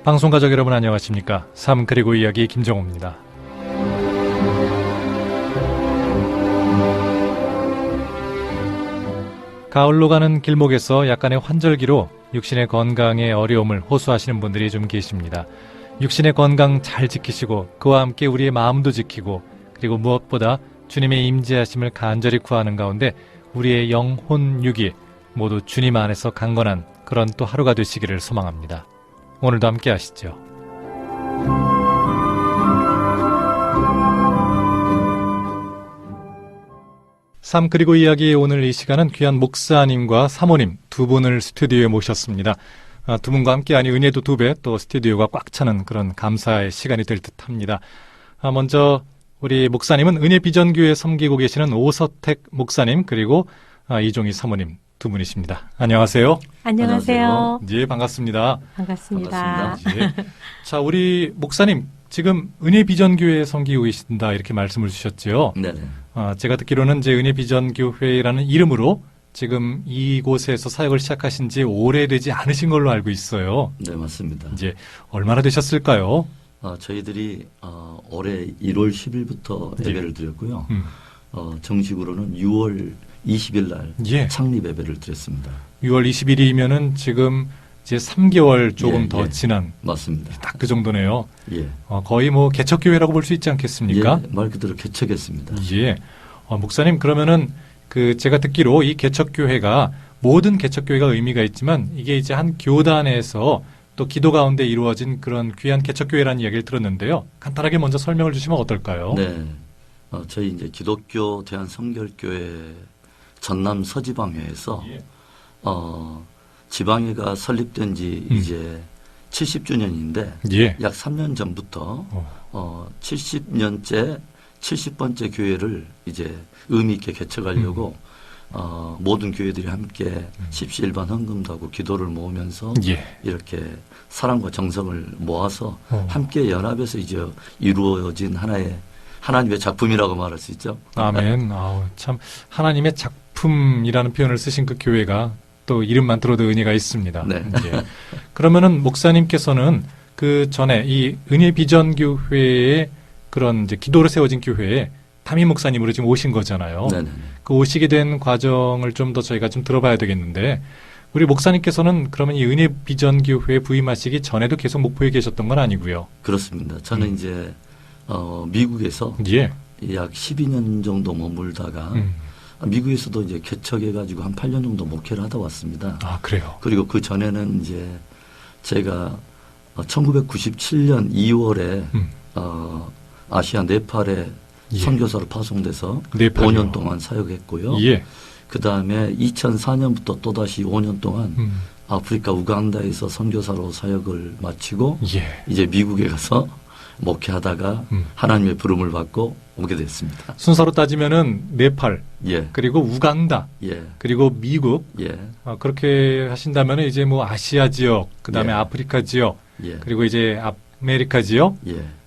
방송 가족 여러분 안녕하십니까? 삶 그리고 이야기 김정호입니다. 가을로 가는 길목에서 약간의 환절기로 육신의 건강에 어려움을 호소하시는 분들이 좀 계십니다. 육신의 건강 잘 지키시고 그와 함께 우리의 마음도 지키고 그리고 무엇보다 주님의 임재하심을 간절히 구하는 가운데 우리의 영혼 육이 모두 주님 안에서 강건한 그런 또 하루가 되시기를 소망합니다. 오늘도 함께 하시죠. 삶 그리고 이야기 오늘 이 시간은 귀한 목사님과 사모님 두 분을 스튜디오에 모셨습니다. 두 분과 함께하니 은혜도 두 배, 또 스튜디오가 꽉 차는 그런 감사의 시간이 될 듯합니다. 먼저 우리 목사님은 은혜비전교회에 섬기고 계시는 오서택 목사님 그리고 이종희 사모님 두 분이십니다. 안녕하세요. 안녕하세요. 예, 반갑습니다. 반갑습니다. 예. 자, 우리 목사님 지금 은혜비전교회에 섬기고 계신다 이렇게 말씀을 주셨죠. 네네. 제가 듣기로는 이제 은혜비전교회라는 이름으로 지금 이곳에서 사역을 시작하신 지 오래되지 않으신 걸로 알고 있어요. 네, 맞습니다. 이제 얼마나 되셨을까요? 저희들이 올해 1월 10일부터 예배를 드렸고요. 정식으로는 6월 20일 날 창립 예배를 드렸습니다. 6월 20일이면은 지금 이제 3개월 조금 더 예. 지난 맞습니다. 딱 그 정도네요. 예. 거의 뭐 개척교회라고 볼 수 있지 않겠습니까? 예, 말 그대로 개척했습니다. 예. 목사님 그러면은 제가 듣기로 이 개척교회가 모든 개척교회가 의미가 있지만 이게 이제 한 교단에서 또 기도 가운데 이루어진 그런 귀한 개척교회라는 이야기를 들었는데요. 간단하게 먼저 설명을 주시면 어떨까요? 네. 저희 이제 기독교 대한성결교회 전남 서지방회에서 지방회가 설립된 지 이제 70주년인데 약 3년 전부터 70년째 70번째 교회를 이제 의미 있게 개척하려고 모든 교회들이 함께 십시일반 헌금도 하고 기도를 모으면서 이렇게 사랑과 정성을 모아서 함께 연합해서 이제 이루어진 하나의 하나님의 작품이라고 말할 수 있죠. 아멘. 참 하나님의 작품이라는 표현을 쓰신 그 교회가 또 이름만 들어도 의미가 있습니다. 네. 그러면은 목사님께서는 그 전에 이 은혜비전교회의 그런 이제 기도로 세워진 교회에 담임 목사님으로 지금 오신 거잖아요. 네네. 그 오시게 된 과정을 좀 더 저희가 좀 들어봐야 되겠는데 우리 목사님께서는 그러면 이 은혜비전교회에 부임하시기 전에도 계속 목포에 계셨던 건 아니고요. 그렇습니다. 저는 이제 미국에서 약 12년 정도 머물다가 미국에서도 이제 개척해가지고 한 8년 정도 목회를 하다 왔습니다. 아, 그래요? 그리고 그 전에는 이제 제가 1997년 2월에 아시아 네팔에 선교사로 파송돼서 네팔이요. 5년 동안 사역했고요. 그 다음에 2004년부터 또다시 5년 동안 아프리카 우간다에서 선교사로 사역을 마치고 이제 미국에 가서 목회하다가 하나님의 부름을 받고 오게 됐습니다. 순서로 따지면은 네팔, 그리고 우간다, 그리고 미국, 그렇게 하신다면은 이제 뭐 아시아 지역, 그 다음에 아프리카 지역, 그리고 이제 아메리카 지역,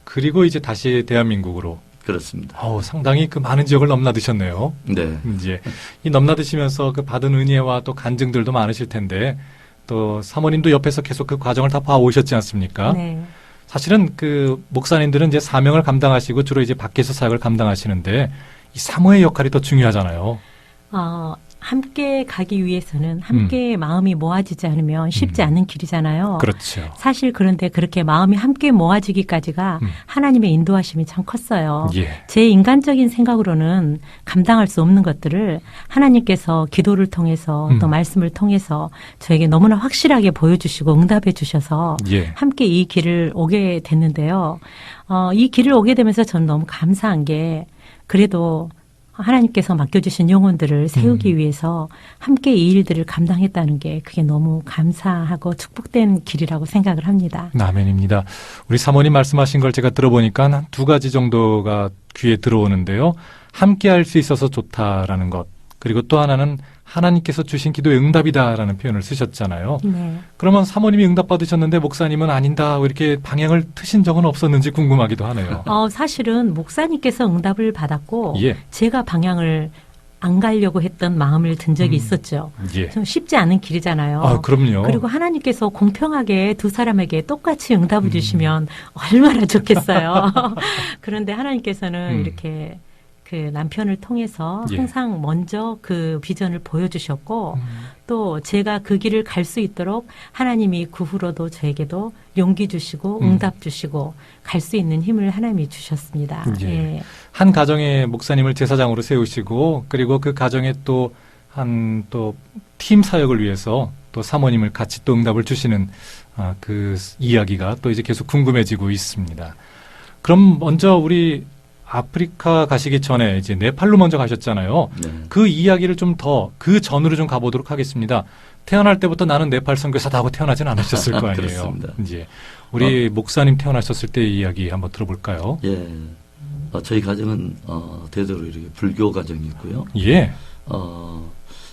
그리고 이제 다시 대한민국으로. 그렇습니다. 상당히 그 많은 지역을 넘나드셨네요. 네. 이제 이 넘나드시면서 그 받은 은혜와 또 간증들도 많으실 텐데 또 사모님도 옆에서 계속 그 과정을 다 봐오셨지 않습니까? 네. 사실은 그 목사님들은 이제 사명을 감당하시고 주로 이제 밖에서 사역을 감당하시는데 이 사모의 역할이 더 중요하잖아요. 함께 가기 위해서는 함께 마음이 모아지지 않으면 쉽지 않은 길이잖아요. 그렇죠. 사실 그런데 그렇게 마음이 함께 모아지기까지가 하나님의 인도하심이 참 컸어요. 제 인간적인 생각으로는 감당할 수 없는 것들을 하나님께서 기도를 통해서 또 말씀을 통해서 저에게 너무나 확실하게 보여주시고 응답해 주셔서 함께 이 길을 오게 됐는데요. 이 길을 오게 되면서 저는 너무 감사한 게 그래도 하나님께서 맡겨주신 영혼들을 세우기 위해서 함께 이 일들을 감당했다는 게 그게 너무 감사하고 축복된 길이라고 생각을 합니다. 아멘입니다. 우리 사모님 말씀하신 걸 제가 들어보니까 한 두 가지 정도가 귀에 들어오는데요. 함께 할 수 있어서 좋다라는 것. 그리고 또 하나는 하나님께서 주신 기도의 응답이다라는 표현을 쓰셨잖아요. 그러면 사모님이 응답 받으셨는데 목사님은 아닌다 이렇게 방향을 트신 적은 없었는지 궁금하기도 하네요. 사실은 목사님께서 응답을 받았고 제가 방향을 안 가려고 했던 마음을 든 적이 있었죠. 예. 좀 쉽지 않은 길이잖아요. 아, 그럼요. 그리고 하나님께서 공평하게 두 사람에게 똑같이 응답을 주시면 얼마나 좋겠어요. 그런데 하나님께서는 이렇게 그 남편을 통해서 예. 항상 먼저 그 비전을 보여주셨고 또 제가 그 길을 갈 수 있도록 하나님이 그 후로도 저에게도 용기 주시고 응답 주시고 갈 수 있는 힘을 하나님이 주셨습니다. 예. 예. 한 가정의 목사님을 제사장으로 세우시고 그리고 그 가정에 또 한 또 팀 사역을 위해서 또 사모님을 같이 또 응답을 주시는 그 이야기가 또 이제 계속 궁금해지고 있습니다. 그럼 먼저 우리 아프리카 가시기 전에 이제 네팔로 먼저 가셨잖아요. 네. 그 이야기를 좀 더 그 전으로 좀 가보도록 하겠습니다. 태어날 때부터 나는 네팔 선교사다 하고 태어나진 않으셨을 거 아니에요. 그렇습니다. 이제 우리 목사님 태어나셨을 때의 이야기 한번 들어볼까요? 예. 저희 가정은 대대로 이렇게 불교 가정이고요. 예.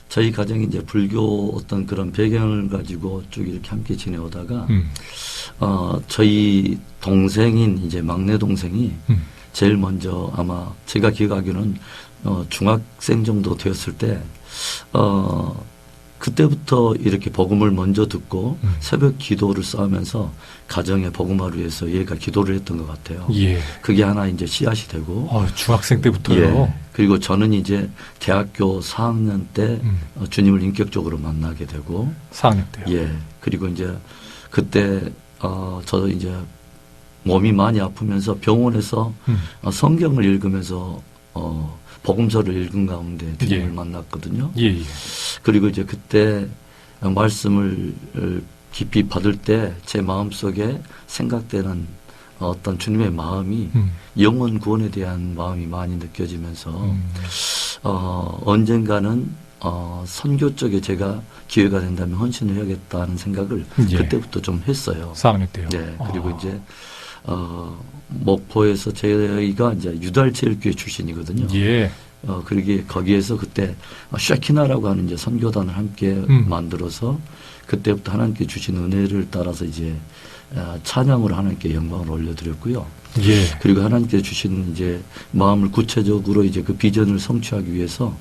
저희 가정이 이제 불교 어떤 그런 배경을 가지고 쭉 이렇게 함께 지내오다가 저희 동생인 이제 막내 동생이 제일 먼저 아마 제가 기억하기로는 중학생 정도 되었을 때 그때부터 이렇게 복음을 먼저 듣고 새벽 기도를 쌓으면서 가정의 복음화를 위해서 얘가 기도를 했던 것 같아요. 예. 그게 하나 이제 씨앗이 되고. 중학생 때부터요. 예. 그리고 저는 이제 대학교 4학년 때 주님을 인격적으로 만나게 되고. 4학년 때요. 예. 그리고 이제 그때 저도 이제 몸이 많이 아프면서 병원에서 성경을 읽으면서 복음서를 읽은 가운데 주님을 예. 만났거든요. 예, 예. 그리고 이제 그때 말씀을 깊이 받을 때 제 마음속에 생각되는 어떤 주님의 마음이 영혼 구원에 대한 마음이 많이 느껴지면서 언젠가는 선교 쪽에 제가 기회가 된다면 헌신을 해야겠다는 생각을 예. 그때부터 좀 했어요. 4학년 때요. 네. 그리고 이제 목포에서 저희가 이제 유달제일교회 출신이거든요. 예. 그러기에 거기에서 그때 쉐키나라고 하는 이제 선교단을 함께 만들어서 그때부터 하나님께 주신 은혜를 따라서 이제 찬양으로 하나님께 영광을 올려드렸고요. 예. 그리고 하나님께 주신 이제 마음을 구체적으로 이제 그 비전을 성취하기 위해서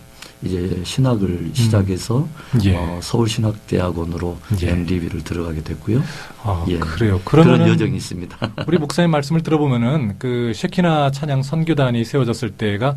이제 신학을 시작해서 예. 서울신학대학원으로 예. MDB를 들어가게 됐고요. 예. 그래요. 그런 여정이 있습니다. 우리 목사님 말씀을 들어보면은 그 쉐키나 찬양 선교단이 세워졌을 때가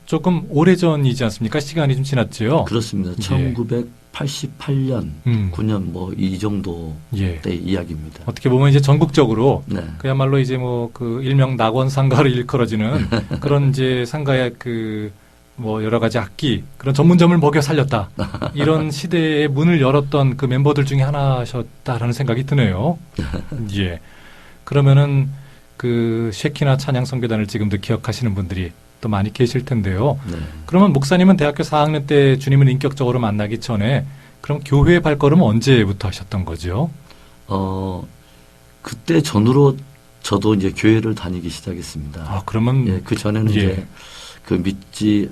조금 오래전이지 않습니까? 시간이 좀 지났죠. 그렇습니다. 1988년, 9년 뭐 이 정도 예. 때 이야기입니다. 어떻게 보면 이제 전국적으로 네. 그야말로 이제 뭐 그 일명 낙원 상가를 일컬어지는 그런 이제 상가의 그 뭐 여러 가지 악기 그런 전문점을 먹여 살렸다 이런 시대의 문을 열었던 그 멤버들 중에 하나셨다라는 생각이 드네요. 예. 그러면은 그 쉐키나 찬양 선교단을 지금도 기억하시는 분들이 또 많이 계실 텐데요. 네. 그러면 목사님은 대학교 4학년 때 주님을 인격적으로 만나기 전에 그럼 교회 발걸음은 언제부터 하셨던 거죠? 그때 전후로 저도 이제 교회를 다니기 시작했습니다. 그러면 예, 그 전에는 예. 이제 그 믿지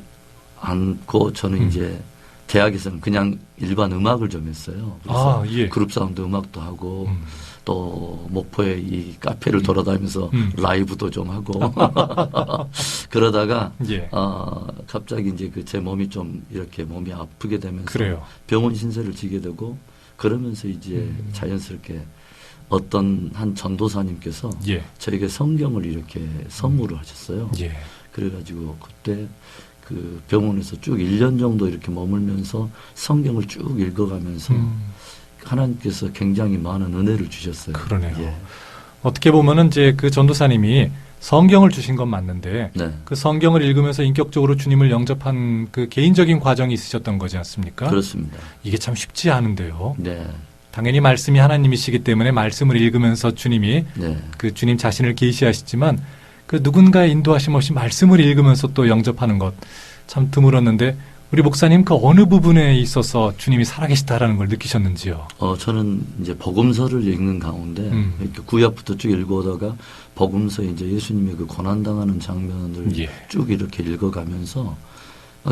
않고 저는 이제 대학에서는 그냥 일반 음악을 좀 했어요. 그래서 예. 그룹 사운드 음악도 하고 또 목포에 이 카페를 돌아다니면서 라이브도 좀 하고 그러다가 예. 갑자기 이제 그 제 몸이 좀 이렇게 몸이 아프게 되면서 그래요. 병원 신세를 지게 되고 그러면서 이제 자연스럽게 어떤 한 전도사님께서 예. 저에게 성경을 이렇게 선물을 하셨어요. 예. 그래가지고 그때 그 병원에서 쭉 1년 정도 이렇게 머물면서 성경을 쭉 읽어가면서 하나님께서 굉장히 많은 은혜를 주셨어요. 그러네요. 예. 어떻게 보면은 이제 그 전도사님이 성경을 주신 건 맞는데 네. 그 성경을 읽으면서 인격적으로 주님을 영접한 그 개인적인 과정이 있으셨던 거지 않습니까? 그렇습니다. 이게 참 쉽지 않은데요. 네. 당연히 말씀이 하나님이시기 때문에 말씀을 읽으면서 주님이 네. 그 주님 자신을 계시하시지만 그 누군가의 인도하심 없이 말씀을 읽으면서 또 영접하는 것 참 드물었는데 우리 목사님 그 어느 부분에 있어서 주님이 살아계시다라는 걸 느끼셨는지요? 저는 이제 복음서를 읽는 가운데 이렇게 구약부터 쭉 읽어오다가 복음서에 이제 예수님의 그 고난당하는 장면을 예. 쭉 이렇게 읽어가면서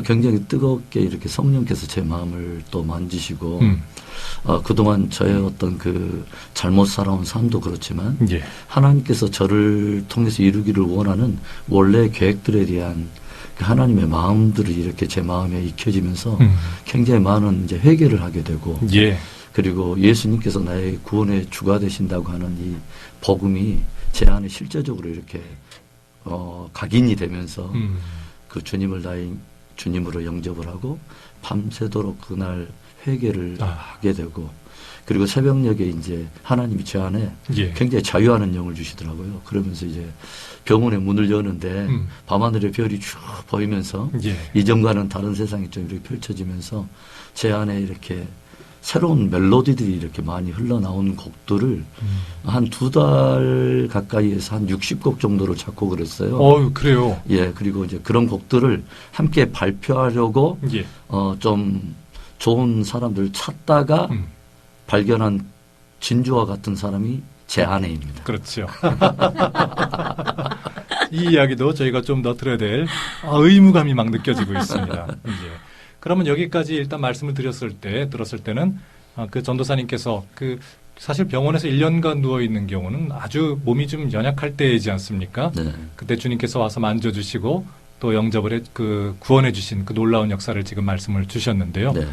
굉장히 뜨겁게 이렇게 성령께서 제 마음을 또 만지시고 그동안 저의 어떤 그 잘못 살아온 삶도 그렇지만 예. 하나님께서 저를 통해서 이루기를 원하는 원래 계획들에 대한 그 하나님의 마음들이 이렇게 제 마음에 익혀지면서 굉장히 많은 이제 회개를 하게 되고 예. 그리고 예수님께서 나의 구원의 주가 되신다고 하는 이 복음이 제 안에 실제적으로 이렇게 각인이 되면서 그 주님을 나의 주님으로 영접을 하고 밤새도록 그날 회개를 하게 되고 그리고 새벽녘에 이제 하나님이 제 안에 예. 굉장히 자유하는 영을 주시더라고요. 그러면서 이제 병원의 문을 여는데 밤하늘의 별이 쭉 보이면서 예. 이전과는 다른 세상이 좀 이렇게 펼쳐지면서 제 안에 이렇게 새로운 멜로디들이 이렇게 많이 흘러나온 곡들을 한 2달 가까이에서 한 60곡 정도를 작곡을 했어요. 그래요? 예, 그리고 이제 그런 곡들을 함께 발표하려고 예. 좀 좋은 사람들 찾다가 발견한 진주와 같은 사람이 제 아내입니다. 그렇죠. 이 이야기도 저희가 좀 더 들어야 될 의무감이 막 느껴지고 있습니다. 이제. 그러면 여기까지 일단 말씀을 들었을 때는 그 전도사님께서 사실 병원에서 1년간 누워 있는 경우는 아주 몸이 좀 연약할 때이지 않습니까? 네. 그때 주님께서 와서 만져주시고 또 영접을 구원해 주신 그 놀라운 역사를 지금 말씀을 주셨는데요. 네.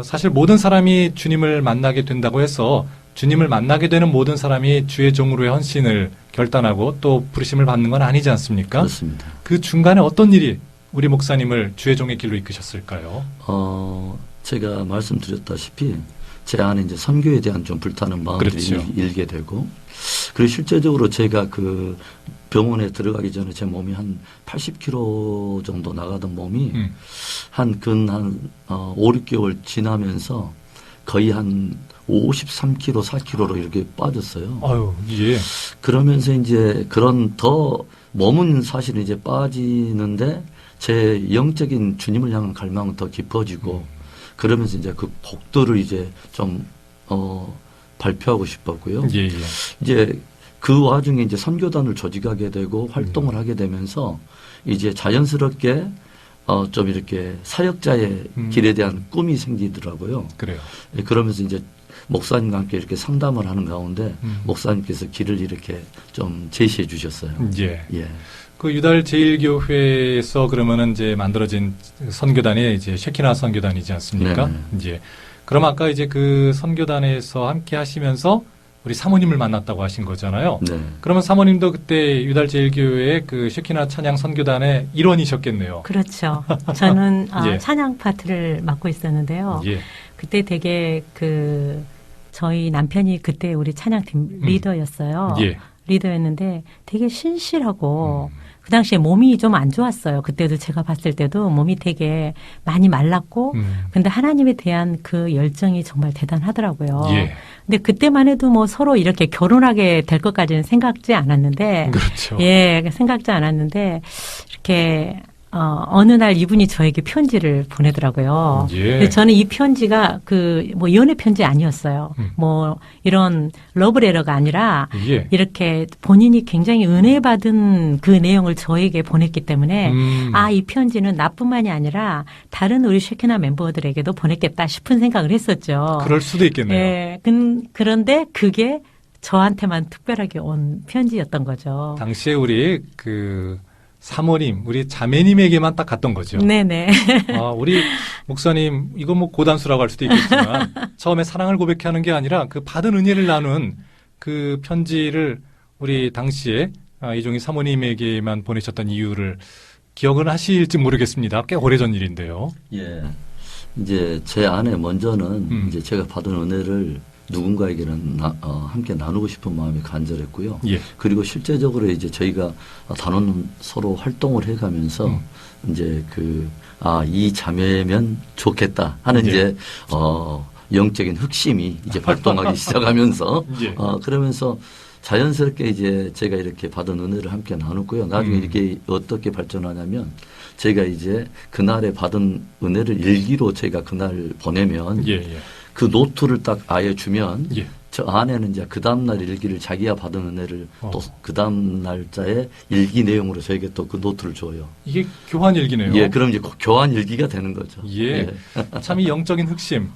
사실 모든 사람이 주님을 만나게 된다고 해서 주님을 만나게 되는 모든 사람이 주의 종으로의 헌신을 결단하고 또 부르심을 받는 건 아니지 않습니까? 그렇습니다. 그 중간에 어떤 일이 우리 목사님을 주의 종의 길로 이끄셨을까요? 제가 말씀드렸다시피 제 안에 이제 선교에 대한 좀 불타는 마음들이 그렇죠. 일게 되고 그리고 실제적으로 제가 그 병원에 들어가기 전에 제 몸이 한 80kg 정도 나가던 몸이 한 5, 6개월 지나면서 거의 한 53kg, 4kg로 이렇게 빠졌어요. 아유, 예. 그러면서 이제 그런 몸은 사실은 이제 빠지는데 제 영적인 주님을 향한 갈망은 더 깊어지고 그러면서 이제 그 곡들을 이제 좀 발표하고 싶었고요. 예, 예. 이제 그 와중에 이제 선교단을 조직하게 되고 활동을 하게 되면서 이제 자연스럽게 좀 이렇게 사역자의 길에 대한 꿈이 생기더라고요. 그래요. 예, 그러면서 이제 목사님과 함께 이렇게 상담을 하는 가운데 목사님께서 길을 이렇게 좀 제시해 주셨어요. 예. 예. 그 유달 제일교회에서 그러면은 이제 만들어진 선교단이 이제 셰키나 선교단이지 않습니까? 네네. 이제 그럼 아까 이제 그 선교단에서 함께 하시면서 우리 사모님을 만났다고 하신 거잖아요. 네. 그러면 사모님도 그때 유달 제일교회의 그 셰키나 찬양 선교단의 일원이셨겠네요. 그렇죠. 저는 예. 찬양 파트를 맡고 있었는데요. 예. 그때 되게 저희 남편이 그때 우리 찬양팀 리더였어요. 예. 리더였는데 되게 신실하고 그 당시에 몸이 좀 안 좋았어요. 그때도 제가 봤을 때도 몸이 되게 많이 말랐고 근데 하나님에 대한 그 열정이 정말 대단하더라고요. 예. 근데 그때만 해도 뭐 서로 이렇게 결혼하게 될 것까지는 생각지 않았는데 그렇죠. 예, 생각지 않았는데 이렇게 어느 날 이분이 저에게 편지를 보내더라고요. 예. 근데 저는 이 편지가 뭐 연애 편지 아니었어요. 뭐 이런 러브레터가 아니라 예. 이렇게 본인이 굉장히 은혜 받은 그 내용을 저에게 보냈기 때문에 이 편지는 나뿐만이 아니라 다른 우리 쉐키나 멤버들에게도 보냈겠다 싶은 생각을 했었죠. 그럴 수도 있겠네요. 예. 그런데 그게 저한테만 특별하게 온 편지였던 거죠. 당시에 우리 사모님, 우리 자매님에게만 딱 갔던 거죠. 네네. 우리 목사님, 이거 뭐 고단수라고 할 수도 있겠지만, 처음에 사랑을 고백하는 게 아니라 그 받은 은혜를 나눈 그 편지를 우리 당시에 이종희 사모님에게만 보내셨던 이유를 기억은 하실지 모르겠습니다. 꽤 오래전 일인데요. 예. 이제 제 안에 먼저는 이제 제가 받은 은혜를 누군가에게는 함께 나누고 싶은 마음이 간절했고요. 예. 그리고 실제적으로 이제 저희가 단원 서로 활동을 해가면서 이제 이 자매면 좋겠다 하는 예. 이제 영적인 흑심이 이제 발동하기 시작하면서 예. 그러면서 자연스럽게 이제 제가 이렇게 받은 은혜를 함께 나눴고요. 나중에 이게 어떻게 발전하냐면 제가 이제 그날에 받은 은혜를 일기로 제가 그날 보내면 예, 예. 그 노트를 딱 아예 주면 예. 저 안에는 이제 그 다음날 일기를 자기가 받은 은혜를 또 그 다음 날짜에 일기 내용으로 저에게 또 그 노트를 줘요. 이게 교환 일기네요. 예, 그럼 이제 교환 일기가 되는 거죠. 예. 참 이 영적인 흑심,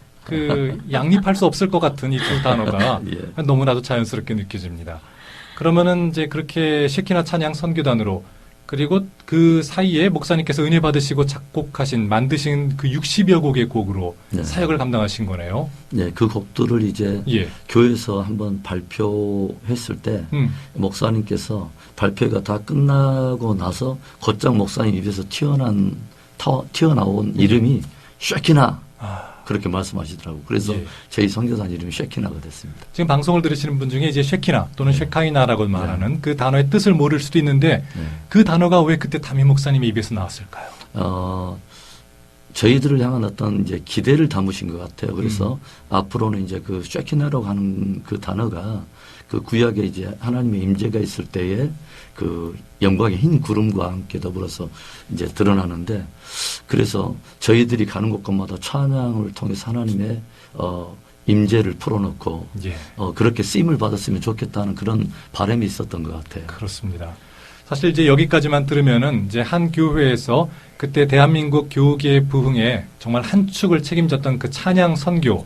양립할 수 없을 것 같은 이 두 단어가 예. 너무나도 자연스럽게 느껴집니다. 그러면은 이제 그렇게 셰키나 찬양 선교단으로 그리고 그 사이에 목사님께서 은혜 받으시고 작곡하신 만드신 그 60여 곡의 곡으로 네. 사역을 감당하신 거네요. 네, 그 곡들을 이제 예. 교회에서 한번 발표했을 때 목사님께서 발표가 다 끝나고 나서 곧장 목사님 입에서 튀어나온 이름이 쉐키나 그렇게 말씀하시더라고요. 그래서 예. 저희 선교사님 이름이 쉐키나가 됐습니다. 지금 방송을 들으시는 분 중에 이제 쉐키나 또는 쉐카이나라고 말하는 그 단어의 뜻을 모를 수도 있는데 그 단어가 왜 그때 담임 목사님의 입에서 나왔을까요? 저희들을 향한 어떤 이제 기대를 담으신 것 같아요. 그래서 앞으로는 이제 그 쉐키나라고 하는 그 단어가 그 구약에 이제 하나님의 임재가 있을 때에 그 영광의 흰 구름과 함께 더불어서 이제 드러나는데 그래서 저희들이 가는 곳곳마다 찬양을 통해서 하나님의 임재를 풀어놓고 예. 그렇게 쓰임을 받았으면 좋겠다는 그런 바람이 있었던 것 같아요. 그렇습니다. 사실 이제 여기까지만 들으면은 이제 한 교회에서 그때 대한민국 교우계의 부흥에 정말 한 축을 책임졌던 그 찬양 선교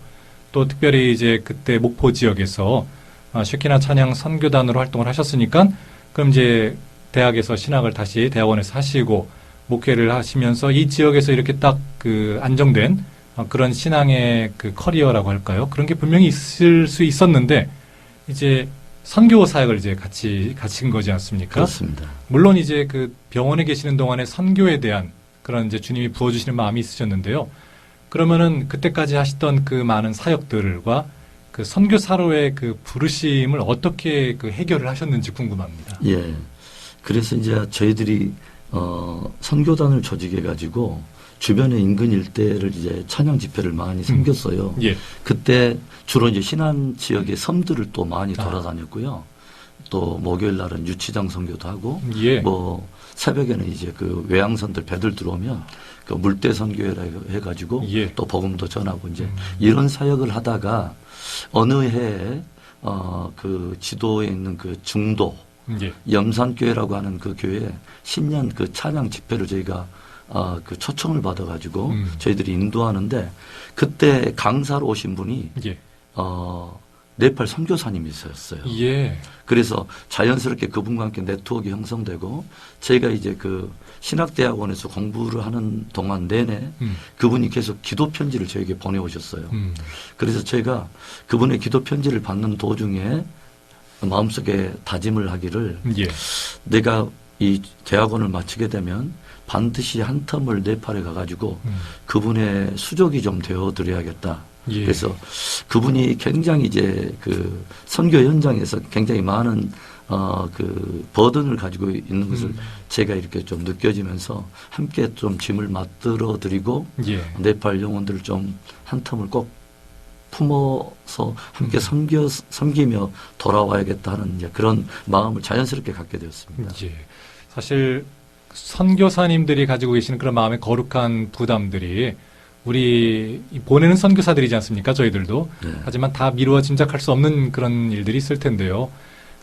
또 특별히 이제 그때 목포 지역에서 쉐키나 찬양 선교단으로 활동을 하셨으니까 그럼 이제 대학에서 신학을 다시 대학원에서 하시고 목회를 하시면서 이 지역에서 이렇게 딱 그 안정된 그런 신앙의 그 커리어라고 할까요? 그런 게 분명히 있을 수 있었는데 이제 선교 사역을 이제 같이 가신 거지 않습니까? 그렇습니다. 물론 이제 그 병원에 계시는 동안에 선교에 대한 그런 이제 주님이 부어주시는 마음이 있으셨는데요. 그러면은 그때까지 하시던 그 많은 사역들과 그 선교사로의 그 부르심을 어떻게 그 해결을 하셨는지 궁금합니다. 예. 그래서 이제 저희들이 선교단을 조직해 가지고 주변의 인근 일대를 이제 찬양 집회를 많이 섬겼어요. 예. 그때 주로 이제 신안 지역의 섬들을 또 많이 돌아다녔고요. 또 목요일 날은 유치장 선교도 하고, 예. 뭐 새벽에는 이제 그 외항선들 배들 들어오면 그 물대 선교회라 해가지고 예. 또 복음도 전하고 이제 이런 사역을 하다가 어느 해에 그 지도에 있는 그 중도 예. 염산교회라고 하는 그 교회에 신년 그 찬양 집회를 저희가 그 초청을 받아가지고 저희들이 인도하는데 그때 강사로 오신 분이 예. 네팔 선교사님이셨어요. 예. 그래서 자연스럽게 그분과 함께 네트워크 형성되고 저희가 이제 그 신학대학원에서 공부를 하는 동안 내내 그분이 계속 기도 편지를 저에게 보내오셨어요. 그래서 제가 그분의 기도 편지를 받는 도중에 마음속에 다짐을 하기를 예. 내가 이 대학원을 마치게 되면 반드시 한 텀을 네팔에 가가지고 그분의 수족이 좀 되어드려야겠다. 예. 그래서 그분이 굉장히 이제 그 선교 현장에서 굉장히 많은 그 버든을 가지고 있는 것을 제가 이렇게 좀 느껴지면서 함께 좀 짐을 맡들어 드리고 예. 네팔 영혼들을 좀 한 텀을 꼭 품어서 함께 섬기며 돌아와야겠다 하는 이제 그런 마음을 자연스럽게 갖게 되었습니다. 예. 사실 선교사님들이 가지고 계시는 그런 마음의 거룩한 부담들이 우리 보내는 선교사들이지 않습니까? 저희들도. 네. 하지만 다 미루어 짐작할 수 없는 그런 일들이 있을 텐데요.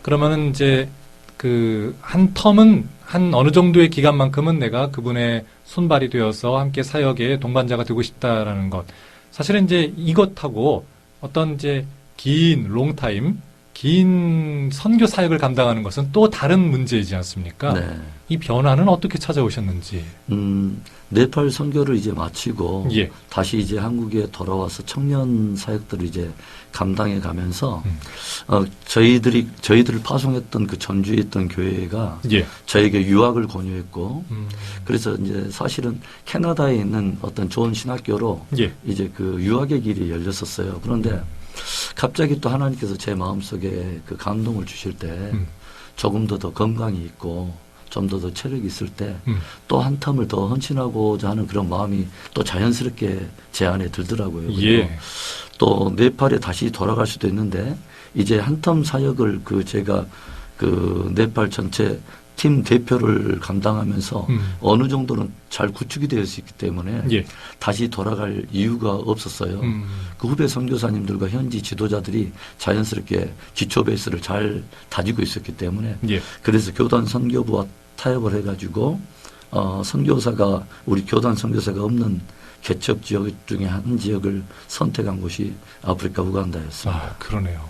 그러면은 이제 그 한 텀은 한 어느 정도의 기간만큼은 내가 그분의 손발이 되어서 함께 사역의 동반자가 되고 싶다라는 것. 사실은 이제 이것하고 어떤 이제 긴 롱타임, 긴 선교 사역을 감당하는 것은 또 다른 문제이지 않습니까? 네. 이 변화는 어떻게 찾아오셨는지. 네팔 선교를 이제 마치고 예. 다시 이제 한국에 돌아와서 청년 사역들을 이제 감당해 가면서 저희들을 파송했던 그 전주에 있던 교회가 예. 저에게 유학을 권유했고 그래서 이제 사실은 캐나다에 있는 어떤 좋은 신학교로 예. 이제 그 유학의 길이 열렸었어요. 그런데 갑자기 또 하나님께서 제 마음속에 그 감동을 주실 때 조금 더 건강이 있고 좀 더 체력이 있을 때 또 한 텀을 더 헌신하고자 하는 그런 마음이 또 자연스럽게 제 안에 들더라고요. 예. 또 네팔에 다시 돌아갈 수도 있는데 이제 한 텀 사역을 그 제가 그 네팔 전체 팀 대표를 감당하면서 어느 정도는 잘 구축이 되어 있기 때문에 예. 다시 돌아갈 이유가 없었어요. 그 후배 선교사님들과 현지 지도자들이 자연스럽게 기초 베이스를 잘 다지고 있었기 때문에 예. 그래서 교단 선교부와 타협을 해가지고 선교사가 우리 교단 선교사가 없는 개척 지역 중에 한 지역을 선택한 곳이 아프리카 우간다였습니다. 아, 그러네요.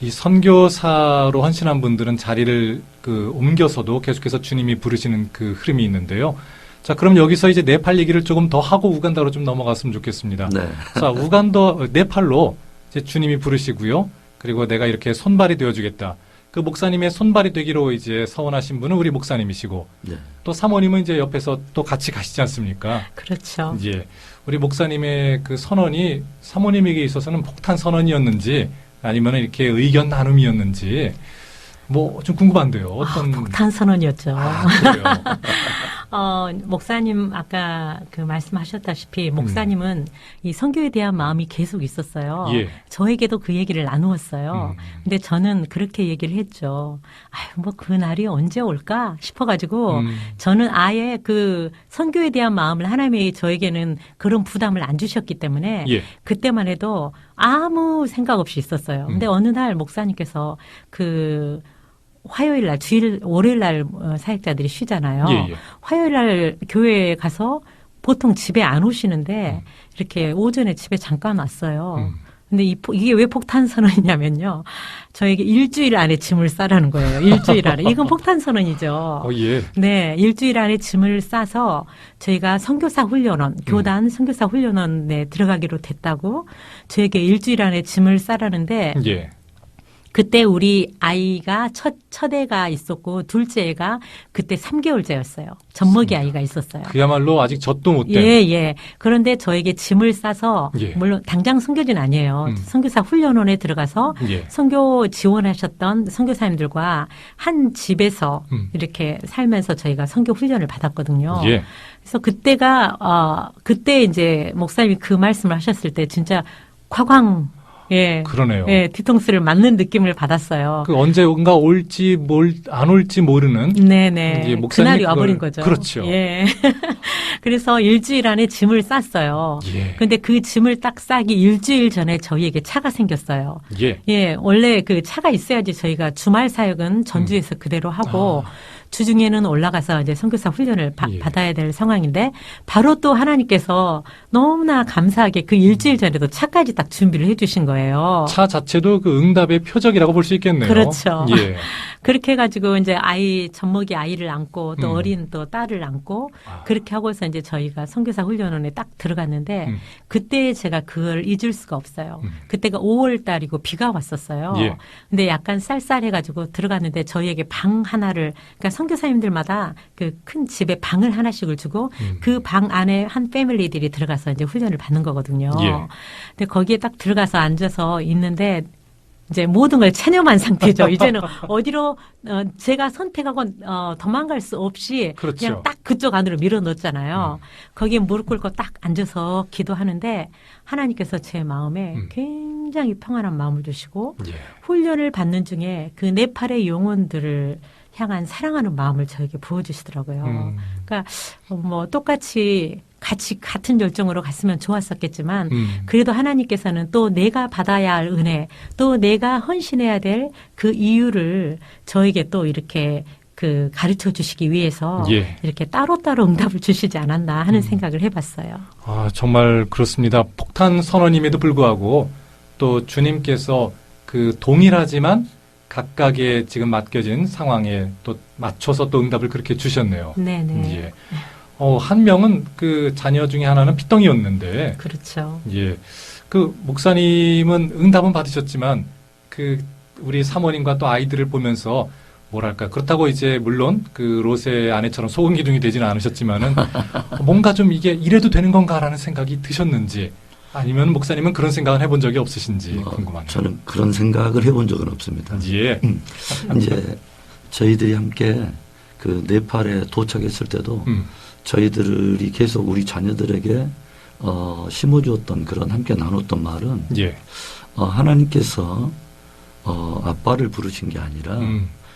이 선교사로 헌신한 분들은 자리를 옮겨서도 계속해서 주님이 부르시는 그 흐름이 있는데요. 자, 그럼 여기서 이제 네팔 얘기를 조금 더 하고 우간다로 좀 넘어갔으면 좋겠습니다. 네. 자, 네팔로 이제 주님이 부르시고요. 그리고 내가 이렇게 손발이 되어주겠다. 그 목사님의 손발이 되기로 이제 서원하신 분은 우리 목사님이시고, 네. 또 사모님은 이제 옆에서 또 같이 가시지 않습니까? 그렇죠. 예. 우리 목사님의 그 선언이 사모님에게 있어서는 폭탄 선언이었는지 아니면 이렇게 의견 나눔이었는지 뭐 좀 궁금한데요. 어떤 폭탄 선언이었죠. 그래요. 목사님 아까 그 말씀하셨다시피 목사님은 이 선교에 대한 마음이 계속 있었어요. 예. 저에게도 그 얘기를 나누었어요. 근데 저는 그렇게 얘기를 했죠. 아유, 뭐 그 날이 언제 올까 싶어가지고 저는 아예 그 선교에 대한 마음을 하나님이 저에게는 그런 부담을 안 주셨기 때문에 예. 그때만 해도 아무 생각 없이 있었어요. 근데 어느 날 목사님께서 그 화요일 날, 월요일 날 사역자들이 쉬잖아요. 예, 예. 화요일 날 교회에 가서 보통 집에 안 오시는데 이렇게 오전에 집에 잠깐 왔어요. 근데 이게 왜 폭탄 선언이냐면요. 저에게 일주일 안에 짐을 싸라는 거예요. 일주일 안에. 이건 폭탄 선언이죠. 예. 네. 일주일 안에 짐을 싸서 저희가 선교사 훈련원, 교단 선교사 훈련원에 들어가기로 됐다고 저에게 일주일 안에 짐을 싸라는데 예. 그때 우리 아이가 첫 애가 있었고 둘째 애가 그때 3개월째였어요. 젖먹이 아이가 있었어요. 그야말로 아직 젖도 못 된. 예. 그런데 저에게 짐을 싸서 예. 물론 당장 선교진 아니에요. 선교사 훈련원에 들어가서 예. 선교 지원하셨던 선교사님들과 한 집에서 이렇게 살면서 저희가 선교 훈련을 받았거든요. 예. 그래서 그때 이제 목사님이 그 말씀을 하셨을 때 진짜 kwa광 예. 그러네요. 예, 뒤통수를 맞는 느낌을 받았어요. 그 언제가 올지 안 올지 모르는. 네네. 이제 목사님이 그날이 와버린 거죠. 그렇죠. 예. 그래서 일주일 안에 짐을 쌌어요. 예. 근데 그 짐을 딱 싸기 일주일 전에 저희에게 차가 생겼어요. 예. 예. 원래 그 차가 있어야지 저희가 주말 사역은 전주에서 그대로 하고 주중에는 올라가서 이제 선교사 훈련을 예. 받아야 될 상황인데 바로 또 하나님께서 너무나 감사하게 그 일주일 전에도 차까지 딱 준비를 해주신 거예요. 차 자체도 그 응답의 표적이라고 볼 수 있겠네요. 그렇죠. 예. 그렇게 해가지고 이제 젖먹이 아이를 안고 또 어린 또 딸을 안고 그렇게 하고서 이제 저희가 선교사 훈련원에 딱 들어갔는데 그때 제가 그걸 잊을 수가 없어요. 그때가 5월 달이고 비가 왔었어요. 예. 근데 약간 쌀쌀해가지고 들어갔는데 저희에게 방 하나를 그러니까 선교사님들마다 그 큰 집에 방을 하나씩을 주고 그 방 안에 한 패밀리들이 들어가서 이제 훈련을 받는 거거든요. 예. 근데 거기에 딱 들어가서 앉아서 있는데 이제 모든 걸 체념한 상태죠. 이제는 어디로 제가 선택하고 도망갈 수 없이 그렇죠. 그냥 딱 그쪽 안으로 밀어 넣었잖아요. 거기에 무릎 꿇고 딱 앉아서 기도하는데 하나님께서 제 마음에 굉장히 평안한 마음을 주시고 예. 훈련을 받는 중에 그 네팔의 영혼들을 향한 사랑하는 마음을 저에게 부어주시더라고요. 그러니까 뭐 똑같이 같은 열정으로 갔으면 좋았었겠지만 그래도 하나님께서는 또 내가 받아야 할 은혜 또 내가 헌신해야 될 그 이유를 저에게 또 이렇게 그 가르쳐 주시기 위해서 예. 이렇게 따로따로 응답을 주시지 않았나 하는 생각을 해봤어요. 아, 정말 그렇습니다. 폭탄 선언임에도 불구하고 또 주님께서 그 동일하지만 각각의 지금 맡겨진 상황에 또 맞춰서 또 응답을 그렇게 주셨네요. 네네. 예. 한 명은 그 자녀 중에 하나는 피덩이였는데. 그렇죠. 예. 그 목사님은 응답은 받으셨지만 그 우리 사모님과 또 아이들을 보면서 뭐랄까 그렇다고 이제 물론 그 롯의 아내처럼 소금 기둥이 되지는 않으셨지만은 뭔가 좀 이게 이래도 되는 건가라는 생각이 드셨는지 아니면 목사님은 그런 생각을 해본 적이 없으신지 궁금하네요. 저는 그런 생각을 해본 적은 없습니다. 예. 이제 저희들이 함께 그 네팔에 도착했을 때도 저희들이 계속 우리 자녀들에게 심어주었던 그런 함께 나눴던 말은 예. 하나님께서 아빠를 부르신 게 아니라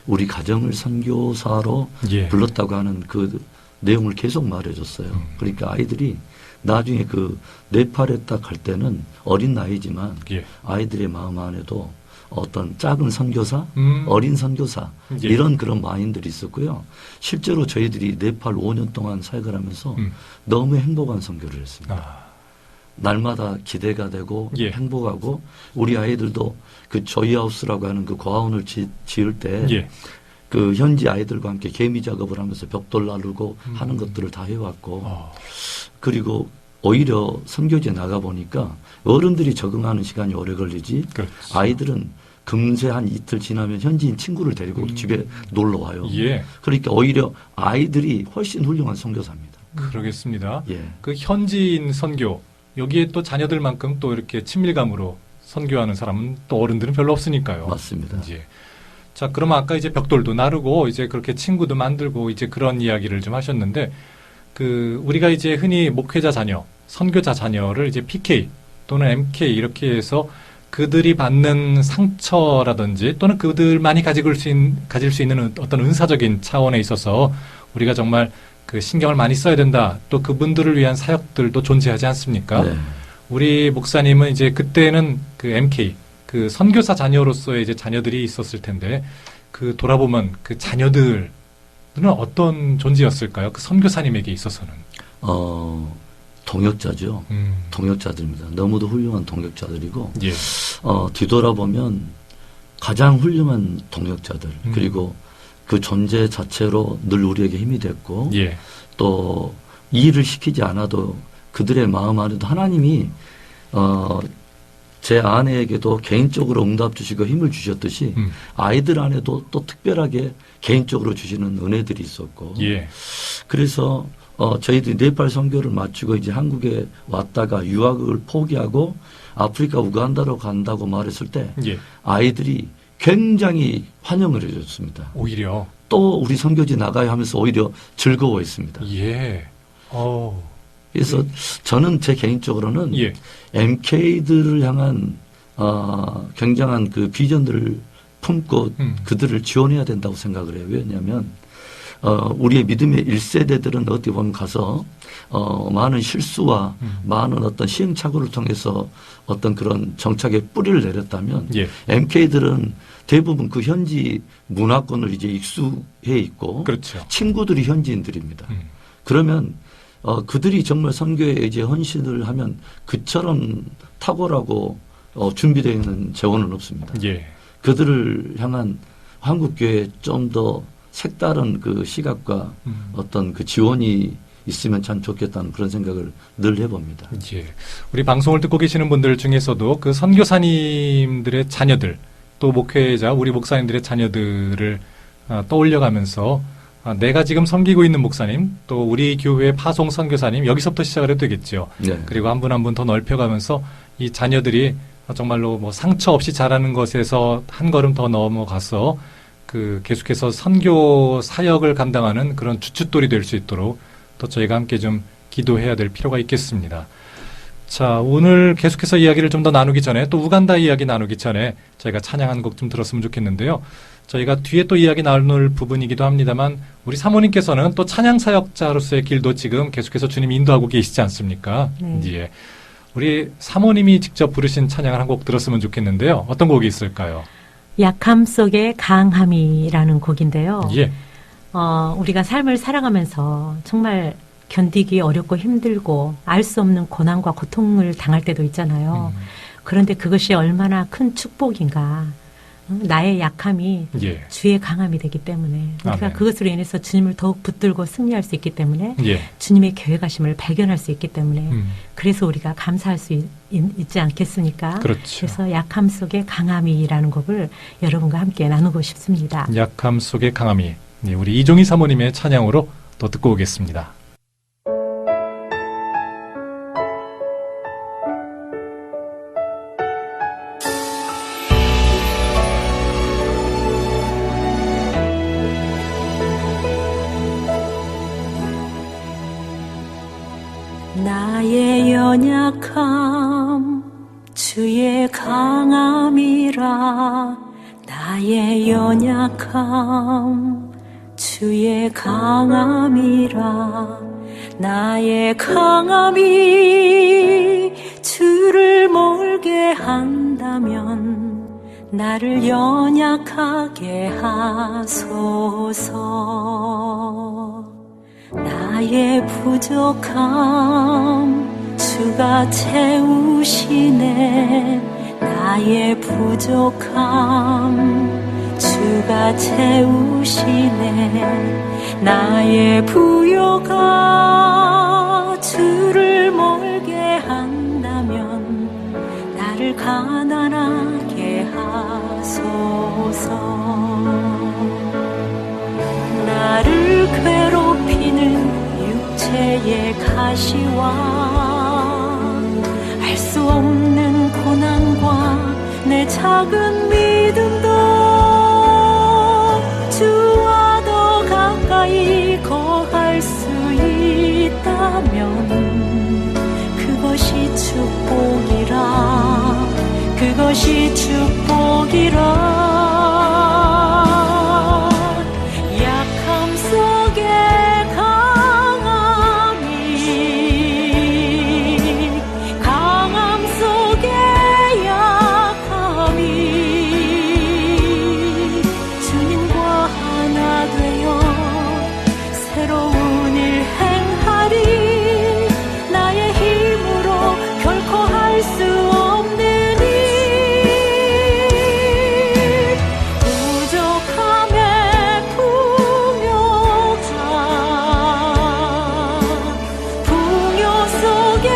우리 가정을 선교사로 예. 불렀다고 하는 그 내용을 계속 말해줬어요. 그러니까 아이들이 나중에 그 네팔에 딱 갈 때는 어린 나이지만 예. 아이들의 마음 안에도 어떤 작은 선교사, 어린 선교사 예. 이런 그런 마인들이 있었고요. 실제로 저희들이 네팔 5년 동안 사역을 하면서 너무 행복한 선교를 했습니다. 날마다 기대가 되고 예. 행복하고 우리 아이들도 그 조이하우스라고 하는 그 고아원을 지을 때 예. 그 현지 아이들과 함께 개미 작업을 하면서 벽돌 나르고 하는 것들을 다 해왔고 그리고 오히려 선교지에 나가 보니까 어른들이 적응하는 시간이 오래 걸리지 그렇죠. 아이들은 금세 한 이틀 지나면 현지인 친구를 데리고 집에 놀러 와요. 예. 그러니까 오히려 아이들이 훨씬 훌륭한 선교사입니다. 그러겠습니다. 예. 그 현지인 선교 여기에 또 자녀들만큼 또 이렇게 친밀감으로 선교하는 사람은 또 어른들은 별로 없으니까요. 맞습니다. 예. 자, 그러면 아까 이제 벽돌도 나르고 이제 그렇게 친구도 만들고 이제 그런 이야기를 좀 하셨는데 그 우리가 이제 흔히 목회자 자녀, 선교자 자녀를 이제 PK 또는 MK 이렇게 해서 그들이 받는 상처라든지 또는 그들만이 가질 수 있는 어떤 은사적인 차원에 있어서 우리가 정말 그 신경을 많이 써야 된다. 또 그분들을 위한 사역들도 존재하지 않습니까? 네. 우리 목사님은 이제 그때는 그 MK, 그 선교사 자녀로서의 이제 자녀들이 있었을 텐데 그 돌아보면 그 자녀들은 어떤 존재였을까요? 그 선교사님에게 있어서는. 동역자죠. 동역자들입니다. 너무도 훌륭한 동역자들이고 예. 뒤돌아보면 가장 훌륭한 동역자들 그리고 그 존재 자체로 늘 우리에게 힘이 됐고 예. 또 일을 시키지 않아도 그들의 마음 안에도 하나님이 제 아내에게도 개인적으로 응답 주시고 힘을 주셨듯이 아이들 안에도 또 특별하게 개인적으로 주시는 은혜들이 있었고 예. 그래서 저희들이 네팔 선교를 마치고 이제 한국에 왔다가 유학을 포기하고 아프리카 우간다로 간다고 말했을 때 예. 아이들이 굉장히 환영을 해줬습니다. 오히려 또 우리 선교지 나가야 하면서 오히려 즐거워했습니다. 예. 그래서 저는 제 개인적으로는 예. MK들을 향한 굉장한 그 비전들을 품고 그들을 지원해야 된다고 생각을 해요. 왜냐하면 우리의 믿음의 1세대들은 어떻게 보면 가서 많은 실수와 많은 어떤 시행착오를 통해서 어떤 그런 정착의 뿌리를 내렸다면 예. MK들은 대부분 그 현지 문화권을 이제 익숙해 있고 그렇죠. 친구들이 현지인들입니다. 그러면 그들이 정말 선교에 이제 헌신을 하면 그처럼 탁월하고 준비되어 있는 재원은 없습니다. 예. 그들을 향한 한국교회에 좀 더 색다른 그 시각과 어떤 그 지원이 있으면 참 좋겠다는 그런 생각을 늘 해봅니다. 예. 우리 방송을 듣고 계시는 분들 중에서도 그 선교사님들의 자녀들 또 목회자 우리 목사님들의 자녀들을 떠올려가면서 내가 지금 섬기고 있는 목사님 또 우리 교회 파송 선교사님 여기서부터 시작을 해도 되겠죠. 네. 그리고 한 분 한 분 더 넓혀가면서 이 자녀들이 정말로 뭐 상처 없이 자라는 것에서 한 걸음 더 넘어가서 그 계속해서 선교 사역을 감당하는 그런 주춧돌이 될 수 있도록 또 저희가 함께 좀 기도해야 될 필요가 있겠습니다. 자, 오늘 계속해서 이야기를 좀 더 나누기 전에 또 우간다 이야기 나누기 전에 저희가 찬양 한 곡 좀 들었으면 좋겠는데요. 저희가 뒤에 또 이야기 나눌 부분이기도 합니다만 우리 사모님께서는 또 찬양 사역자로서의 길도 지금 계속해서 주님이 인도하고 계시지 않습니까? 네. 예. 우리 사모님이 직접 부르신 찬양을 한 곡 들었으면 좋겠는데요. 어떤 곡이 있을까요? 약함 속의 강함이라는 곡인데요. 예. 우리가 삶을 살아가면서 정말 견디기 어렵고 힘들고 알 수 없는 고난과 고통을 당할 때도 있잖아요. 그런데 그것이 얼마나 큰 축복인가. 나의 약함이 예. 주의 강함이 되기 때문에 우리가 아멘. 그것으로 인해서 주님을 더욱 붙들고 승리할 수 있기 때문에 예. 주님의 계획하심을 발견할 수 있기 때문에 그래서 우리가 감사할 수 있지 않겠습니까? 그렇죠. 그래서 약함 속의 강함이라는 곡을 여러분과 함께 나누고 싶습니다. 약함 속의 강함이. 네, 우리 이종희 사모님의 찬양으로 또 듣고 오겠습니다. 나의 연약함 주의 강함이라 나의 연약함 주의 강함이라 나의 강함이 주를 몰게 한다면 나를 연약하게 하소서 나의 부족함 주가 채우시네 나의 부족함 주가 채우시네 나의 부요가 주를 멀게 한다면 나를 가난하게 하소서 나를 괴롭히는 육체의 가시와 알 수 없는 고난과 내 작은 믿음도 주와 더 가까이 거할 수 있다면 그것이 축복이라 그것이 축복이라 약함 속에 강함 속에 약함이 주님과 하나 되어 새로운 일 행하리 나의 힘으로 결코 할 수 없는 일 부족함에 풍요 속에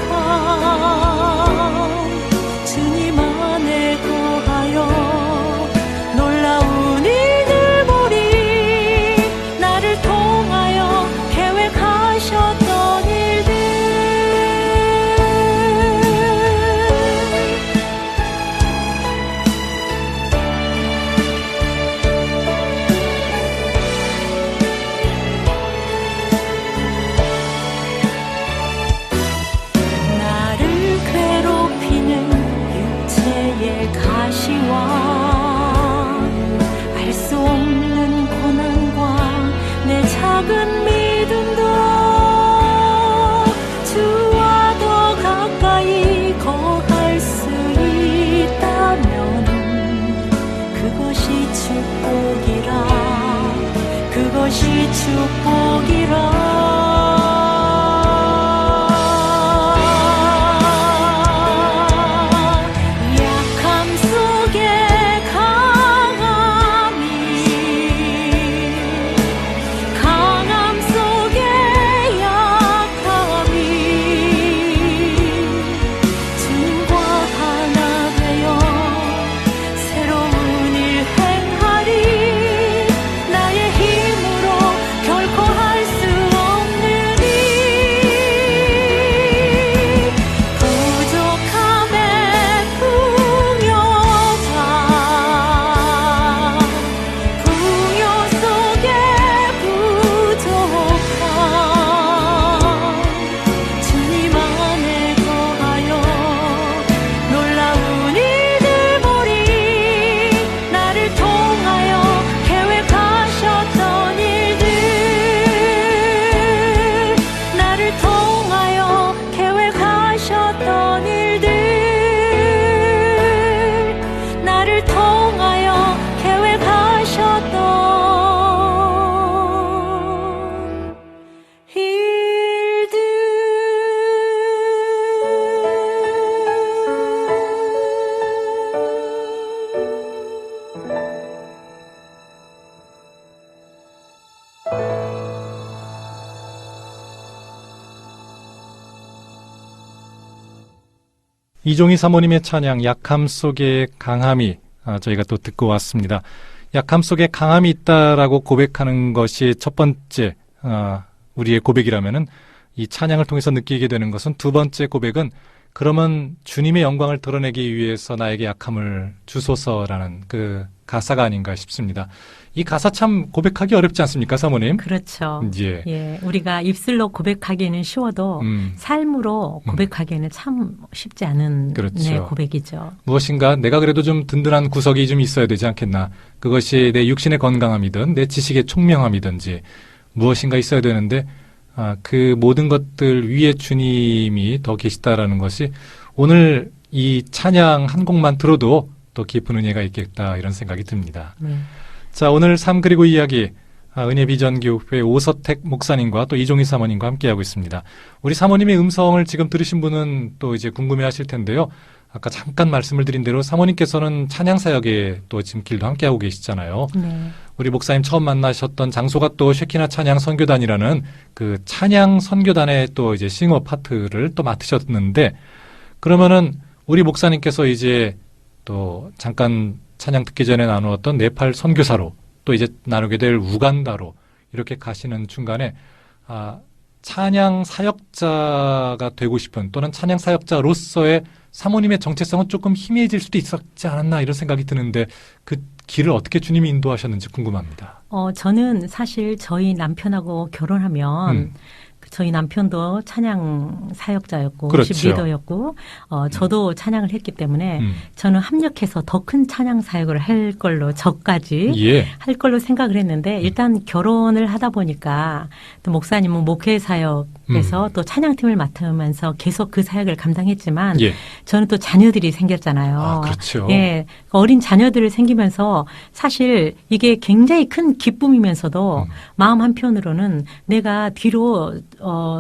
부족함 주님 안에 거하여 놀라운 일들 보리 나를 통하여 계획하셨던 일들 나를 괴롭히는 육체의 가시와 알 수 없는 고난과 내 작은 믿음도 주와 더 가까이 거할 수 있다면 그것이 축복이라 그것이 축복이라 약함 속에 강함 속에 약함이 주님과 하나 되어 새로운 일 행하리 나의 힘으로 결코 할 수 없는 일 부족함에 풍요 속에 부족함 주님 안에 거하여 놀라운 일들 보리 나를 통하여 계획하셨던 일들 나를 통하여 계획하셨던 일들 나를 통하여 계획하셨던 이종희 사모님의 찬양 약함 속에 강함이 저희가 또 듣고 왔습니다. 약함 속에 강함이 있다라고 고백하는 것이 첫 번째 우리의 고백이라면은 이 찬양을 통해서 느끼게 되는 것은 두 번째 고백은 그러면 주님의 영광을 드러내기 위해서 나에게 약함을 주소서라는 그 가사가 아닌가 싶습니다. 이 가사 참 고백하기 어렵지 않습니까, 사모님? 그렇죠. 예. 예, 우리가 입술로 고백하기에는 쉬워도 삶으로 고백하기에는 참 쉽지 않은 그렇죠. 네, 고백이죠. 무엇인가 내가 그래도 좀 든든한 구석이 좀 있어야 되지 않겠나. 그것이 내 육신의 건강함이든 내 지식의 총명함이든지 무엇인가 있어야 되는데 그 모든 것들 위에 주님이 더 계시다라는 것이 오늘 이 찬양 한 곡만 들어도 더 깊은 은혜가 있겠다 이런 생각이 듭니다. 자, 오늘 삶 그리고 이야기 은혜비전교회 오서택 목사님과 또 이종희 사모님과 함께하고 있습니다. 우리 사모님의 음성을 지금 들으신 분은 또 이제 궁금해하실 텐데요. 아까 잠깐 말씀을 드린 대로 사모님께서는 찬양사역에 또 지금 길도 함께하고 계시잖아요. 네. 우리 목사님 처음 만나셨던 장소가 또 쉐키나 찬양 선교단이라는 그 찬양 선교단의 또 이제 싱어 파트를 또 맡으셨는데, 그러면은 우리 목사님께서 이제 또 잠깐 찬양 듣기 전에 나누었던 네팔 선교사로 또 이제 나누게 될 우간다로 이렇게 가시는 중간에 찬양 사역자가 되고 싶은, 또는 찬양 사역자로서의 사모님의 정체성은 조금 희미해질 수도 있었지 않았나 이런 생각이 드는데, 그 길을 어떻게 주님이 인도하셨는지 궁금합니다. 저는 사실 저희 남편하고 결혼하면 저희 남편도 찬양 사역자였고, 그렇죠. worship 리더였고, 저도 찬양을 했기 때문에 저는 합력해서 더 큰 찬양 사역을 할 걸로, 저까지 할 걸로 생각을 했는데, 일단 결혼을 하다 보니까 또 목사님은 목회 사역에서 또 찬양팀을 맡으면서 계속 그 사역을 감당했지만, 저는 또 자녀들이 생겼잖아요. 그렇죠. 예, 어린 자녀들을 생기면서 사실 이게 굉장히 큰 기쁨이면서도 마음 한편으로는 내가 뒤로